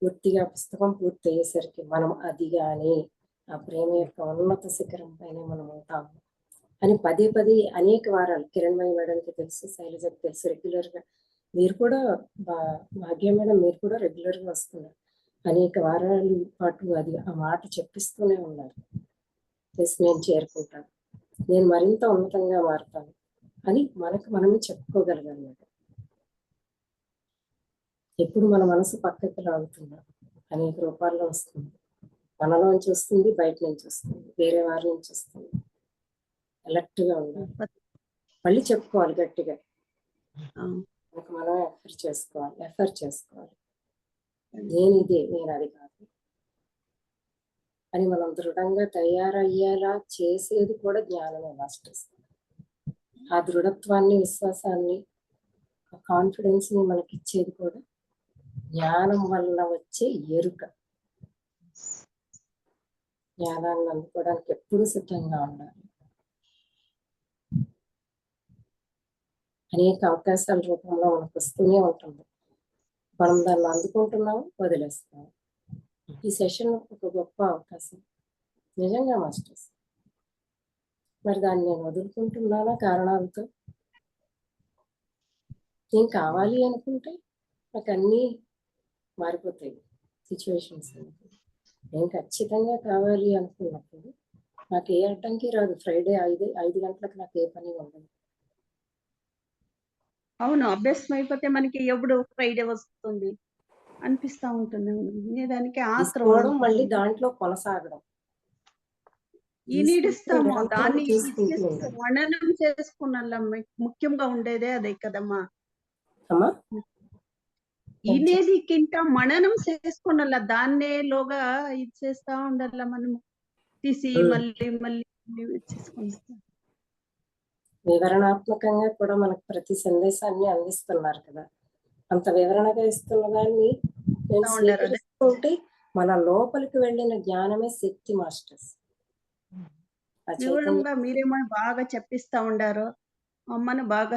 S2: పూర్తిగా పుస్తకం పూర్తి అయ్యేసరికి మనం అది కానీ ఆ ప్రేమ యొక్క ఉన్నత శిఖరం పైన మనం ఉంటాము అని పదే అనేక వారాలు కిరణ్మయి మేడంకి తెలుసు, శైలజకి తెలుసు. రెగ్యులర్గా మీరు కూడా, భాగ్య మేడం మీరు కూడా రెగ్యులర్గా వస్తున్నారు. అనేక వారాల పాటు అది ఆ మాట చెప్పిస్తూనే ఉన్నారు. నేను చేరుకుంటాను, నేను మరింత ఉన్నతంగా మారుతాను అని మనమే చెప్పుకోగలగాలి. ఎప్పుడు మన మనసు పక్కకి లాగుతుందా అనేక రూపాల్లో వస్తుంది. మనలోంచి వస్తుంది, బయట నుంచి వస్తుంది, వేరే వారి నుంచి వస్తుంది. అలర్ట్గా ఉండాలి, మళ్ళీ చెప్పుకోవాలి గట్టిగా. మనకు మనం ఎఫర్ చేసుకోవాలి. నేను ఇదే, నేను అది కాదు అని మనం దృఢంగా తయారయ్యేలా చేసేది కూడా జ్ఞానమే మాస్టర్స్. ఆ దృఢత్వాన్ని, విశ్వాసాన్ని, ఆ కాన్ఫిడెన్స్ ని మనకి ఇచ్చేది కూడా జ్ఞానం వల్ల వచ్చే ఎరుక. జ్ఞానాన్ని అందుకోవడానికి ఎప్పుడూ సిద్ధంగా ఉండాలి. అనేక అవకాశాల రూపంలో మనకు వస్తూనే ఉంటుంది. మనం దాన్ని అందుకుంటున్నాము, వదిలేస్తున్నాము. ఈ సెషన్ ఒక గొప్ప అవకాశం నిజంగా మాస్టర్స్. మరి దాన్ని నేను వదులుకుంటున్నానా కారణాలతో? నేను కావాలి అనుకుంటే నాకు అన్నీ మారిపోతాయి సిచ్యువేషన్స్. నేను ఖచ్చితంగా కావాలి అనుకున్నప్పుడు నాకు ఏ అడ్డంకి రాదు. ఫ్రైడే 5 గంటలకు నాకు ఏ పని ఉండదు.
S4: అవును, అభ్యాసం అయిపోతే మనకి ఎప్పుడు ఫ్రైడే వస్తుంది అనిపిస్తా ఉంటుంది. దానికి
S2: తీసుకోవడం, మళ్ళీ దాంట్లో కొనసాగడం,
S4: ఈనిడిస్తాము
S2: నిరంతరం
S4: దాన్ని
S2: తీసుకుంటూ ఉండాలి.
S4: మననం చేసుకున్నలా ముఖ్యంగా ఉండేదే అదే కదమ్మా.
S2: అమ్మా
S4: ఈనేది కింట మననం చేసుకున్నలా దాన్నేలోగా ఇది చేస్తా ఉండాల. మనం తీసి మళ్ళీ చేసుకుంటాం.
S2: వివరణాత్మకంగా కూడా మనకు ప్రతి సందేశాన్ని అందిస్తున్నారు కదా. అంత వివరణగా ఇస్తున్న దాన్ని నేను స్వీకరిస్తుంటే మన లోపలికి వెళ్ళిన జ్ఞానమే శక్తి మాస్టర్స్.
S4: వివరంగా మీరేమో బాగా చెప్పిస్తా ఉండారు. అమ్మను బాగా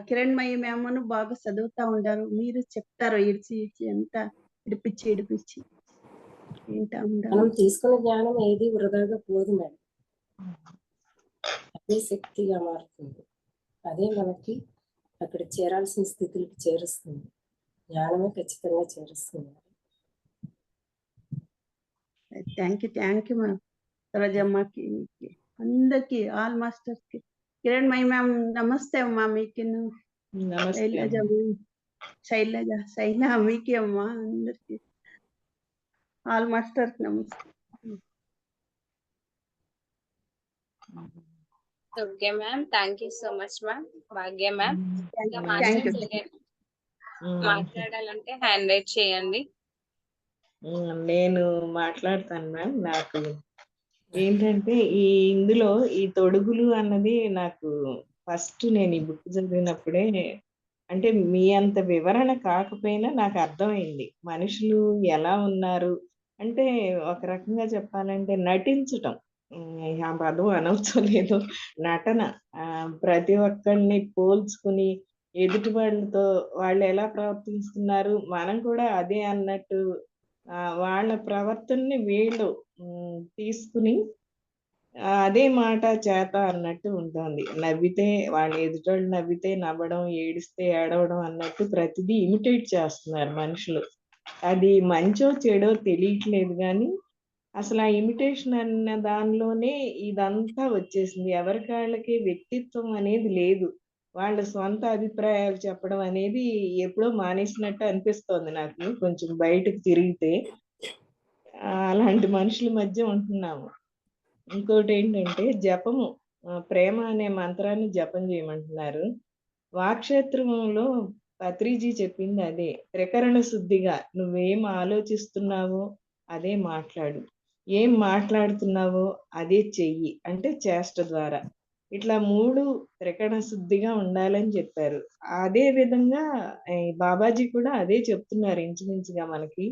S4: కిరణ్మయి మేమను బాగా చదువుతా ఉండారు. మీరు చెప్తారు ఇడిచి ఎంత ఇడిపించి వింటా ఉండాలి.
S2: మనం తీసుకున్న జ్ఞానం ఏది వృధాగా పోదు మేడం. అదే శక్తిగా మారుతుంది. అదే మనకి అక్కడ చేరాల్సిన స్థితులకు చేరుస్తుంది. జ్ఞానమే ఖచ్చితంగా చేరుస్తుంది.
S4: Thank you ma'am. సరోజమ్మకి, మీకు, అందరికి, ఆల్ మాస్టర్స్ కి. కిరణ్ మై మ్యామ్ నమస్తే అమ్మా. మీకు
S3: నమస్తే
S4: శైలజ
S3: అమ్మ.
S4: శైల మీకే అమ్మా. అందరికి ఆల్ మాస్టర్స్ నమస్తే.
S1: Okay ma'am, thank you so much ma'am. Bhagya ma'am, ఇంకా
S4: థ్యాంక్ యూ.
S1: మాస్టర్స్ మాట్లాడాలంటే హ్యాండ్ రైట్ చేయండి.
S3: నేను మాట్లాడతాను మ్యామ్. నాకు ఏంటంటే ఇందులో ఈ తొడుగులు అన్నది నాకు ఫస్ట్ నేను ఈ బుక్ చదివినప్పుడే, అంటే మీ అంత వివరణ కాకపోయినా నాకు అర్థమైంది మనుషులు ఎలా ఉన్నారు అంటే. ఒక రకంగా చెప్పాలంటే నటించటం, ఆ పదం అనవసరం లేదు, నటన. ప్రతి ఒక్కరిని పోల్చుకుని ఎదుటి వాళ్ళతో వాళ్ళు ఎలా ప్రవర్తిస్తున్నారు మనం కూడా అదే అన్నట్టు వాళ్ళ ప్రవర్తనని వీళ్ళు తీసుకుని అదే మాట చేత అన్నట్టు ఉంటుంది. నవ్వితే వాళ్ళు ఎదుటోళ్ళు నవ్వితే నవ్వడం, ఏడిస్తే ఏడవడం అన్నట్టు ప్రతిదీ ఇమిటేట్ చేస్తున్నారు మనుషులు. అది మంచో చెడో తెలియట్లేదు కానీ అసలు ఆ ఇమిటేషన్ అన్న దానిలోనే ఇదంతా వచ్చేసింది. ఎవరికి వాళ్ళకి వ్యక్తిత్వం అనేది లేదు. వాళ్ళ సొంత అభిప్రాయాలు చెప్పడం అనేది ఎప్పుడో మానేసినట్టు అనిపిస్తోంది నాకు కొంచెం బయటకు తిరిగితే. అలాంటి మనుషుల మధ్య ఉంటున్నాము. ఇంకోటి ఏంటంటే జపము, ప్రేమ అనే మంత్రాన్ని జపం చేయమంటున్నారు. వాక్క్షేత్రంలో పత్రిజీ చెప్పింది అదే. త్రికరణ శుద్ధిగా నువ్వేం ఆలోచిస్తున్నావో అదే మాట్లాడు, ఏం మాట్లాడుతున్నావో అదే చెయ్యి, అంటే చేష్ట ద్వారా. ఇట్లా 3 త్రికరణ శుద్ధిగా ఉండాలని చెప్పారు. అదే విధంగా బాబాజీ కూడా అదే చెప్తున్నారు ఇంచుమించుగా మనకి.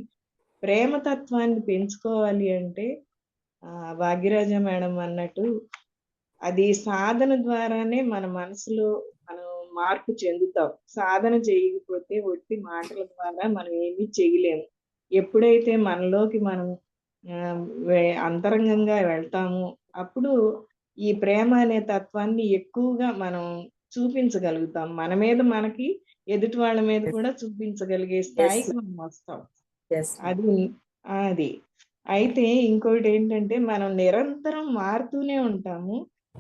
S3: ప్రేమతత్వాన్ని పెంచుకోవాలి అంటే భాగ్యరాజ మేడం అన్నట్టు అది సాధన ద్వారానే మన మనసులో మనం మార్పు చెందుతాం. సాధన చేయకపోతే ఒట్టి మాటల ద్వారా మనం ఏమీ చేయలేము. ఎప్పుడైతే మనలోకి మనం అంతరంగంగా వెళ్తామో అప్పుడు ఈ ప్రేమ అనే తత్వాన్ని ఎక్కువగా మనం చూపించగలుగుతాం. మన మీద మనకి, ఎదుటి వాళ్ళ మీద కూడా చూపించగలిగే స్థాయికి మనం వస్తాం. అది అయితే ఇంకోటి ఏంటంటే మనం నిరంతరం మారుతూనే ఉంటాము,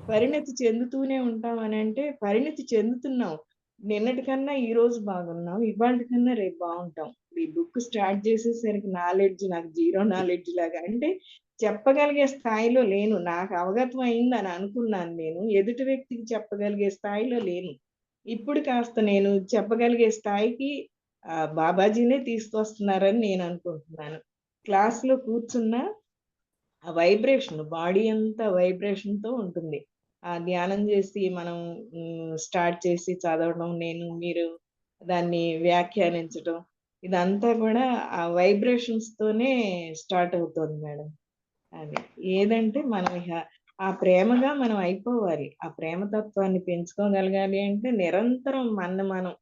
S3: పరిణతి చెందుతూనే ఉంటాం. అని అంటే పరిణతి చెందుతున్నాం. నిన్నటి కన్నా ఈ రోజు బాగున్నాం, ఇవాళ కన్నా రేపు బాగుంటాం. ఈ బుక్ స్టార్ట్ చేసేసరికి నాలెడ్జ్ నాకు 0 నాలెడ్జ్ లాగా, అంటే చెప్పగలిగే స్థాయిలో లేను. నాకు అవగతం అయిందని అనుకున్నాను నేను, ఎదుటి వ్యక్తికి చెప్పగలిగే స్థాయిలో లేను. ఇప్పుడు కాస్త నేను చెప్పగలిగే స్థాయికి బాబాజీనే తీసుకొస్తున్నారని నేను అనుకుంటున్నాను. క్లాస్లో కూర్చున్న ఆ వైబ్రేషన్, బాడీ అంతా వైబ్రేషన్తో ఉంటుంది. ఆ ధ్యానం చేసి మనం స్టార్ట్ చేసి చదవడం, మీరు దాన్ని వ్యాఖ్యానించడం, ఇదంతా కూడా ఆ వైబ్రేషన్స్తోనే స్టార్ట్ అవుతుంది మేడం. అది ఏదంటే మనం ఆ ప్రేమగా మనం అయిపోవాలి. ఆ ప్రేమతత్వాన్ని పెంచుకోగలగాలి అంటే నిరంతరం మనం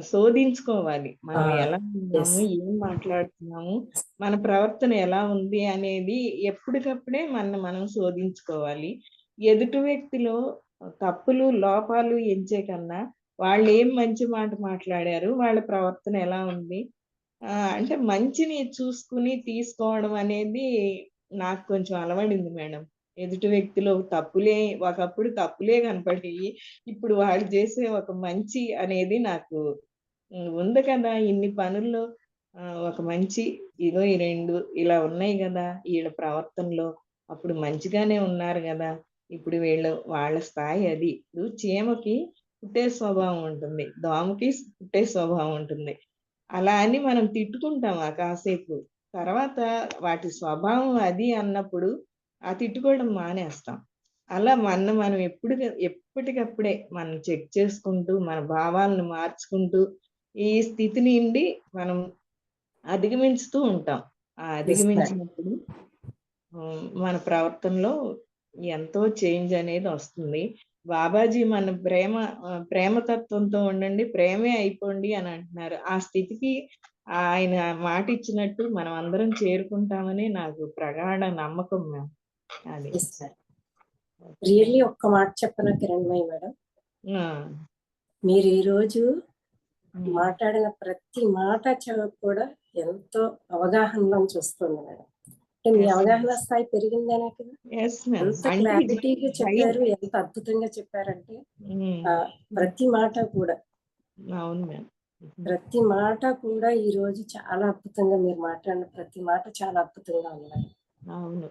S3: శోధించుకోవాలి. మనం ఎలా ఉన్నాము, ఏం మాట్లాడుతున్నాము, మన ప్రవర్తన ఎలా ఉంది అనేది ఎప్పటికప్పుడే మనం శోధించుకోవాలి. ఎదుటి వ్యక్తిలో తప్పులు లోపాలు ఎంచే కన్నా వాళ్ళు ఏం మంచి మాట మాట్లాడారు, వాళ్ళ ప్రవర్తన ఎలా ఉంది, అంటే మంచిని చూసుకుని తీసుకోవడం అనేది నాకు కొంచెం అలవడింది మేడం. ఎదుటి వ్యక్తిలో ఒకప్పుడు తప్పులే కనపడేవి, ఇప్పుడు వాళ్ళు చేసే ఒక మంచి అనేది నాకు ఉంది కదా. ఇన్ని పనుల్లో ఒక మంచి, ఇగో ఈ 2 ఇలా ఉన్నాయి కదా వీళ్ళ ప్రవర్తనలో, అప్పుడు మంచిగానే ఉన్నారు కదా, ఇప్పుడు వాళ్ళ స్థాయి అది. ఇప్పుడు చీమకి పుట్టే స్వభావం ఉంటుంది, దోమకి పుట్టే స్వభావం ఉంటుంది. అలా అని మనం తిట్టుకుంటాం కాసేపు, తర్వాత వాటి స్వభావం అది అన్నప్పుడు ఆ తిట్టుకోవడం మానేస్తాం. అలా మనం ఎప్పటికప్పుడే మనం చెక్ చేసుకుంటూ మన భావాలను మార్చుకుంటూ ఈ స్థితి నుండి మనం అధిగమించుతూ ఉంటాం. ఆ అధిగమించినప్పుడు మన ప్రవర్తనలో ఎంతో చేంజ్ అనేది వస్తుంది. బాబాజీ మన ప్రేమతత్వంతో ఉండండి, ప్రేమే అయిపోండి అని అంటున్నారు. ఆ స్థితికి ఆయన మాట ఇచ్చినట్టు మనం అందరం చేరుకుంటామని నాకు ప్రగాఢ నమ్మకం మ్యామ్. అది
S2: ఎస్ సార్. రియల్లీ ఒక్క మాట చెప్పనా కిరణ్మయి మేడం,
S3: ఆ,
S2: మీరు ఈ రోజు
S3: ఉమ్,
S2: మాట్లాడిన ప్రతి మాట కూడా ఎంతో అవగాహనలోంచి వస్తుంది మేడం. అంటే మీ
S3: yes,
S2: అవగాహన స్థాయి పెరిగిందనే కదా,
S3: yes, ma'am.
S2: ఎంత
S3: అంటే
S2: క్లారిటీగా
S3: భయం.
S2: చెప్పారు, ఎంత అద్భుతంగా చెప్పారంటే
S3: ఉమ్,
S2: ప్రతి మాట కూడా
S3: అవును మ్యామ్.
S2: ప్రతి మాట కూడా ఈ రోజు చాలా అద్భుతంగా, మీరు మాట్లాడిన ప్రతి మాట చాలా అద్భుతంగా ఉన్నాయి.
S3: అవును,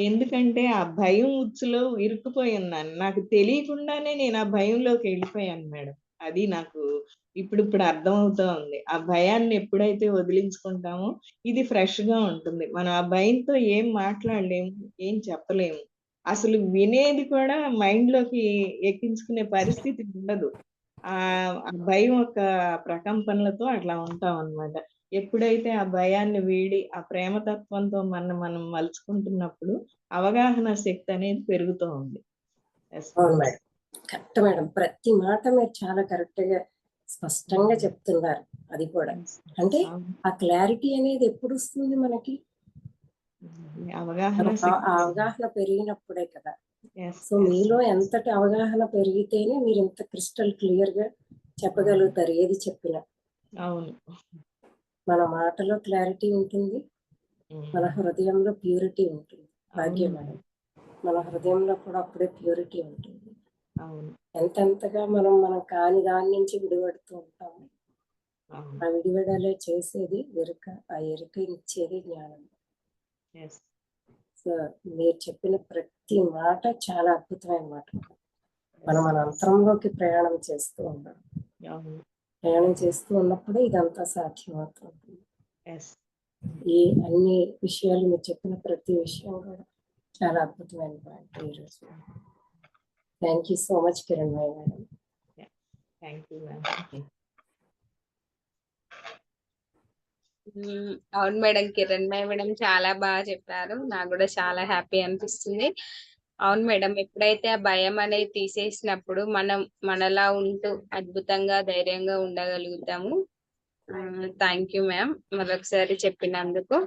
S3: ఎందుకంటే ఆ భయం ఉచ్చులో ఇరుక్కుపోయి ఉన్నాను. నాకు తెలియకుండానే నేను ఆ భయంలోకి వెళ్ళిపోయాను మేడం. అది నాకు ఇప్పుడు అర్థమవుతా ఉంది. ఆ భయాన్ని ఎప్పుడైతే వదిలించుకుంటామో ఇది ఫ్రెష్ గా ఉంటుంది. మనం ఆ భయంతో ఏం మాట్లాడలేము, ఏం చెప్పలేము. అసలు వినేది కూడా మైండ్ లోకి ఎక్కించుకునే పరిస్థితి ఉండదు. ఆ ఆ భయం ఒక ప్రకంపనలతో అట్లా ఉంటాం అన్నమాట. ఎప్పుడైతే ఆ భయాన్ని వీడి ఆ ప్రేమతత్వంతో మనం మలుచుకుంటున్నప్పుడు అవగాహన శక్తి అనేది పెరుగుతూ ఉంది. Yes,
S2: అవును మేడం, కరెక్ట్ మేడం. ప్రతి మాట మీరు చాలా కరెక్ట్ గా స్పష్టంగా చెప్తున్నారు. అది కూడా
S3: yes,
S2: అంటే
S3: అవును.
S2: ఆ క్లారిటీ అనేది ఎప్పుడు వస్తుంది మనకి,
S3: అవగాహన
S2: మనకు ఆ
S3: శక్తి.
S2: అవగాహన పెరిగినప్పుడే కదా.
S3: Yes,
S2: సో
S3: yes,
S2: మీలో ఎంతటి అవగాహన పెరిగితేనే మీరు ఇంత క్రిస్టల్ క్లియర్ గా చెప్పగలుగుతారు ఏది చెప్పినా.
S3: అవును.
S2: మన మాటలో క్లారిటీ ఉంటుంది, మన హృదయంలో ప్యూరిటీ ఉంటుంది. భాగ్యం
S3: అవును.
S2: మేడం, మన హృదయంలో కూడా అప్పుడే ప్యూరిటీ ఉంటుంది.
S3: అవును.
S2: ఎంతెంతగా మనం కాని దాని నుంచి విడిపడుతూ ఉంటాము.
S3: అవును.
S2: ఆ విడివడలే చేసేది ఎరుక, ఆ ఎరుక ఇచ్చేది జ్ఞానం.
S3: Yes.
S2: సో మీరు చెప్పిన ప్రతి మాట చాలా అద్భుతమైన మాట. మనం మన అంతరంలోకి ప్రయాణం చేస్తూ ఉన్నాం.
S3: అవును.
S2: ప్రయాణం చేస్తూ ఉన్నప్పుడే ఇదంతా సాధ్యమవుతుంది.
S3: Yes.
S2: ఈ అన్ని విషయాలు మీరు చెప్పిన ప్రతి విషయం కూడా చాలా అద్భుతమైన పాయింట్ ఈరోజు. Thank you so much Kiranmayi madam.
S3: Thank you, ma'am.
S1: అవును మేడం, కిరణ్ మేడం చాలా బాగా చెప్పారు. నాకు కూడా చాలా హ్యాపీ అనిపిస్తుంది. అవును మేడం, ఎప్పుడైతే ఆ భయం అనేది తీసేసినప్పుడు మనం మనలా ఉంటూ అద్భుతంగా ధైర్యంగా ఉండగలుగుతాము. థ్యాంక్ యూ మ్యామ్ మరొకసారి చెప్పినందుకు.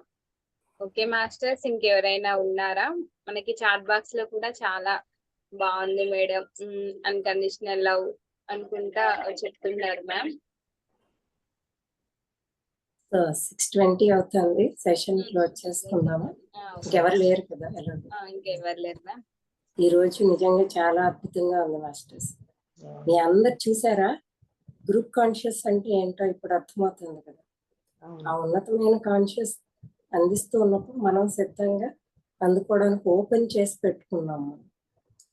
S1: ఓకే మాస్టర్స్, ఇంకెవరైనా ఉన్నారా? మనకి చాట్ బాక్స్ లో కూడా చాలా బాగుంది మేడం, అన్కండిషనల్ లవ్ అనుకుంటా చెప్తున్నారు మ్యామ్.
S2: సో 6:20 అవుతుంది, సెషన్ క్లోజ్ చేసుకుందాము. ఇంకెవరు లేరు కదా ఎలాగో.
S1: ఇంకెవరు లేరు మ్యామ్.
S2: ఈ రోజు నిజంగా చాలా అద్భుతంగా ఉంది మాస్టర్స్. మీ అందరు చూసారా గ్రూప్ కాన్షియస్ అంటే ఏంటో ఇప్పుడు అర్థమవుతుంది కదా. ఆ ఉన్నతమైన కాన్షియస్ అందిస్తూ ఉన్నప్పుడు మనం సిద్ధంగా అందుకోవడానికి ఓపెన్ చేసి పెట్టుకున్నాము.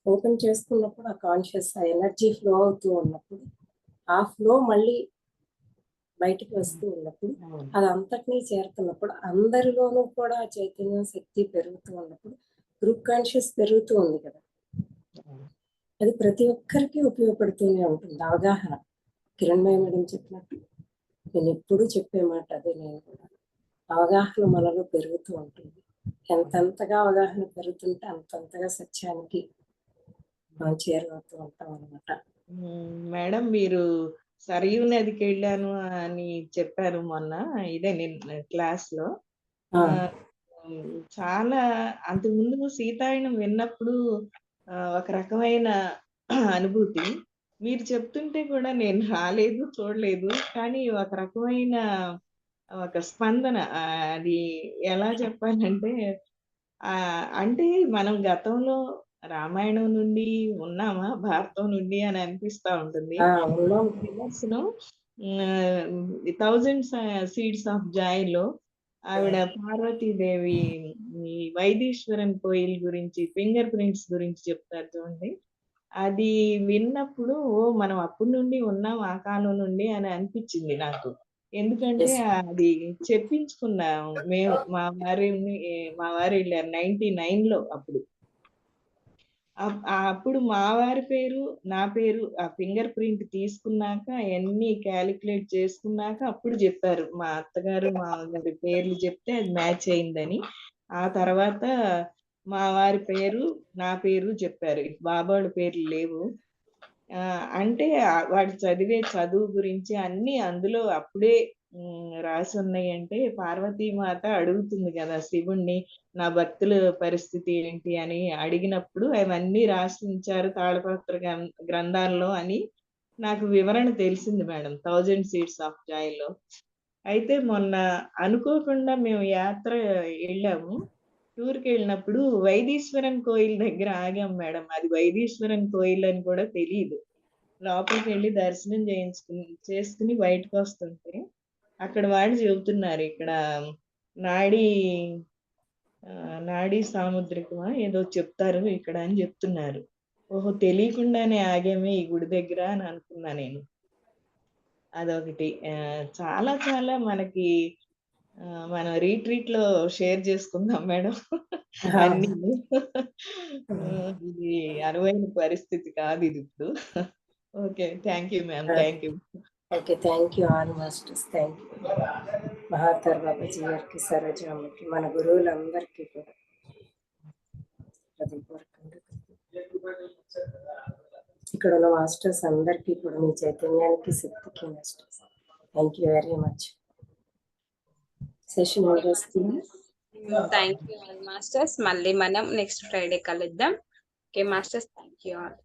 S2: ఓపెన్ చేసుకున్నప్పుడు ఆ కాన్షియస్, ఆ ఎనర్జీ ఫ్లో అవుతూ ఉన్నప్పుడు, ఆ ఫ్లో మళ్ళీ బయటికి వస్తూ ఉన్నప్పుడు, అది అంతటినీ చేరుతున్నప్పుడు, అందరిలోనూ కూడా ఆ చైతన్యం శక్తి పెరుగుతూ ఉన్నప్పుడు గ్రూప్ కాన్షియస్ పెరుగుతూ ఉంది కదా. అది ప్రతి ఒక్కరికి ఉపయోగపడుతూనే ఉంటుంది. అవగాహన కిరణ్మయి మేడం చెప్పినట్టు నేను ఎప్పుడూ చెప్పే మాట అదే. నేను కూడా అవగాహన మనలో పెరుగుతూ ఉంటుంది. ఎంతెంతగా అవగాహన పెరుగుతుంటే అంతంతగా సత్యానికి మనం చేరువవుతూ ఉంటాం అన్నమాట.
S3: మేడం, మీరు సరియు నదికి వెళ్ళాను అని చెప్పారు మొన్న, ఇదే నేను క్లాస్ లో. చాలా అంతకుముందు సీతాయనం విన్నప్పుడు ఒక రకమైన అనుభూతి. మీరు చెప్తుంటే కూడా నేను రాలేదు, చూడలేదు, కానీ ఒక రకమైన ఒక స్పందన. అది ఎలా చెప్పాలంటే, అంటే మనం గతంలో రామాయణం నుండి ఉన్నామా, భారతం నుండి అని అనిపిస్తా ఉంటుంది. నిదర్శనం 1000 సీడ్స్ ఆఫ్ జాయ్ లో ఆవిడ పార్వతీదేవి ఈ వైదీశ్వరన్ కోయిల్ గురించి, ఫింగర్ ప్రింట్స్ గురించి చెప్తారు చూడండి. అది విన్నప్పుడు మనం అప్పటి నుండి ఉన్నాం, ఆ కాలం నుండి అని అనిపించింది నాకు. ఎందుకంటే అది చెప్పించుకున్నాం మేము. మా వారు వెళ్ళారు 99 లో. అప్పుడు మా వారి పేరు, నా పేరు ఆ ఫింగర్ ప్రింట్ తీసుకున్నాక అవన్నీ క్యాలిక్యులేట్ చేసుకున్నాక అప్పుడు చెప్పారు. మా అత్తగారు మామగారి పేర్లు చెప్తే అది మ్యాచ్ అయిందని. ఆ తర్వాత మా వారి పేరు, నా పేరు చెప్పారు. బాబాళ్ళ పేర్లు లేవు. అంటే వాడు చదివే చదువు గురించి అన్ని అందులో అప్పుడే రాసి ఉన్నాయి అంటే పార్వతీమాత అడుగుతుంది కదా శివుణ్ణి, నా భక్తుల పరిస్థితి ఏంటి అని అడిగినప్పుడు అవన్నీ రాసి ఉంచారు తాళపత్ర గ్రంథాల్లో అని నాకు వివరణ తెలిసింది మేడం 1000 సీడ్స్ ఆఫ్ జాయ్ లో. అయితే మొన్న అనుకోకుండా మేము యాత్ర వెళ్ళాము. టూర్కి వెళ్ళినప్పుడు వైదీశ్వరన్ కోయిల్ దగ్గర ఆగాం మేడం. అది వైదీశ్వరన్ కోయిల్ అని కూడా తెలియదు. లోపలికి వెళ్ళి దర్శనం చేసుకుని బయటకు వస్తుంటే అక్కడ వాళ్ళు చెబుతున్నారు, ఇక్కడ నాడీ నాడీ సాముద్రికమా ఏదో చెప్తారు ఇక్కడ అని చెప్తున్నారు. ఓహో, తెలియకుండానే ఆగామే ఈ గుడి దగ్గర అని అనుకున్నా నేను. అదొకటి. చాలా చాలా మనకి మనం రీట్రీట్ లో షేర్ చేసుకుందాం మేడం అన్ని. ఇది అనువైన పరిస్థితి కాదు ఇది ఇప్పుడు. Okay, thank you ma'am, thank you.
S2: Okay, thank you all masters, thank you. మహాతర్ బాబాజీ గారికి, సరోజమ్మకి, మన గురువులందరికీ కూడా హృదయపూర్వకంగా ఇక్కడ ఉన్న మాస్టర్స్ అందరికీ కూడా మీ చైతన్యానికి, శక్తికి masters thank you very much. Session వస్తుంది.
S1: Thank you masters. మళ్ళీ మనం నెక్స్ట్ ఫ్రైడే కలుద్దాం. Okay masters, thank you all.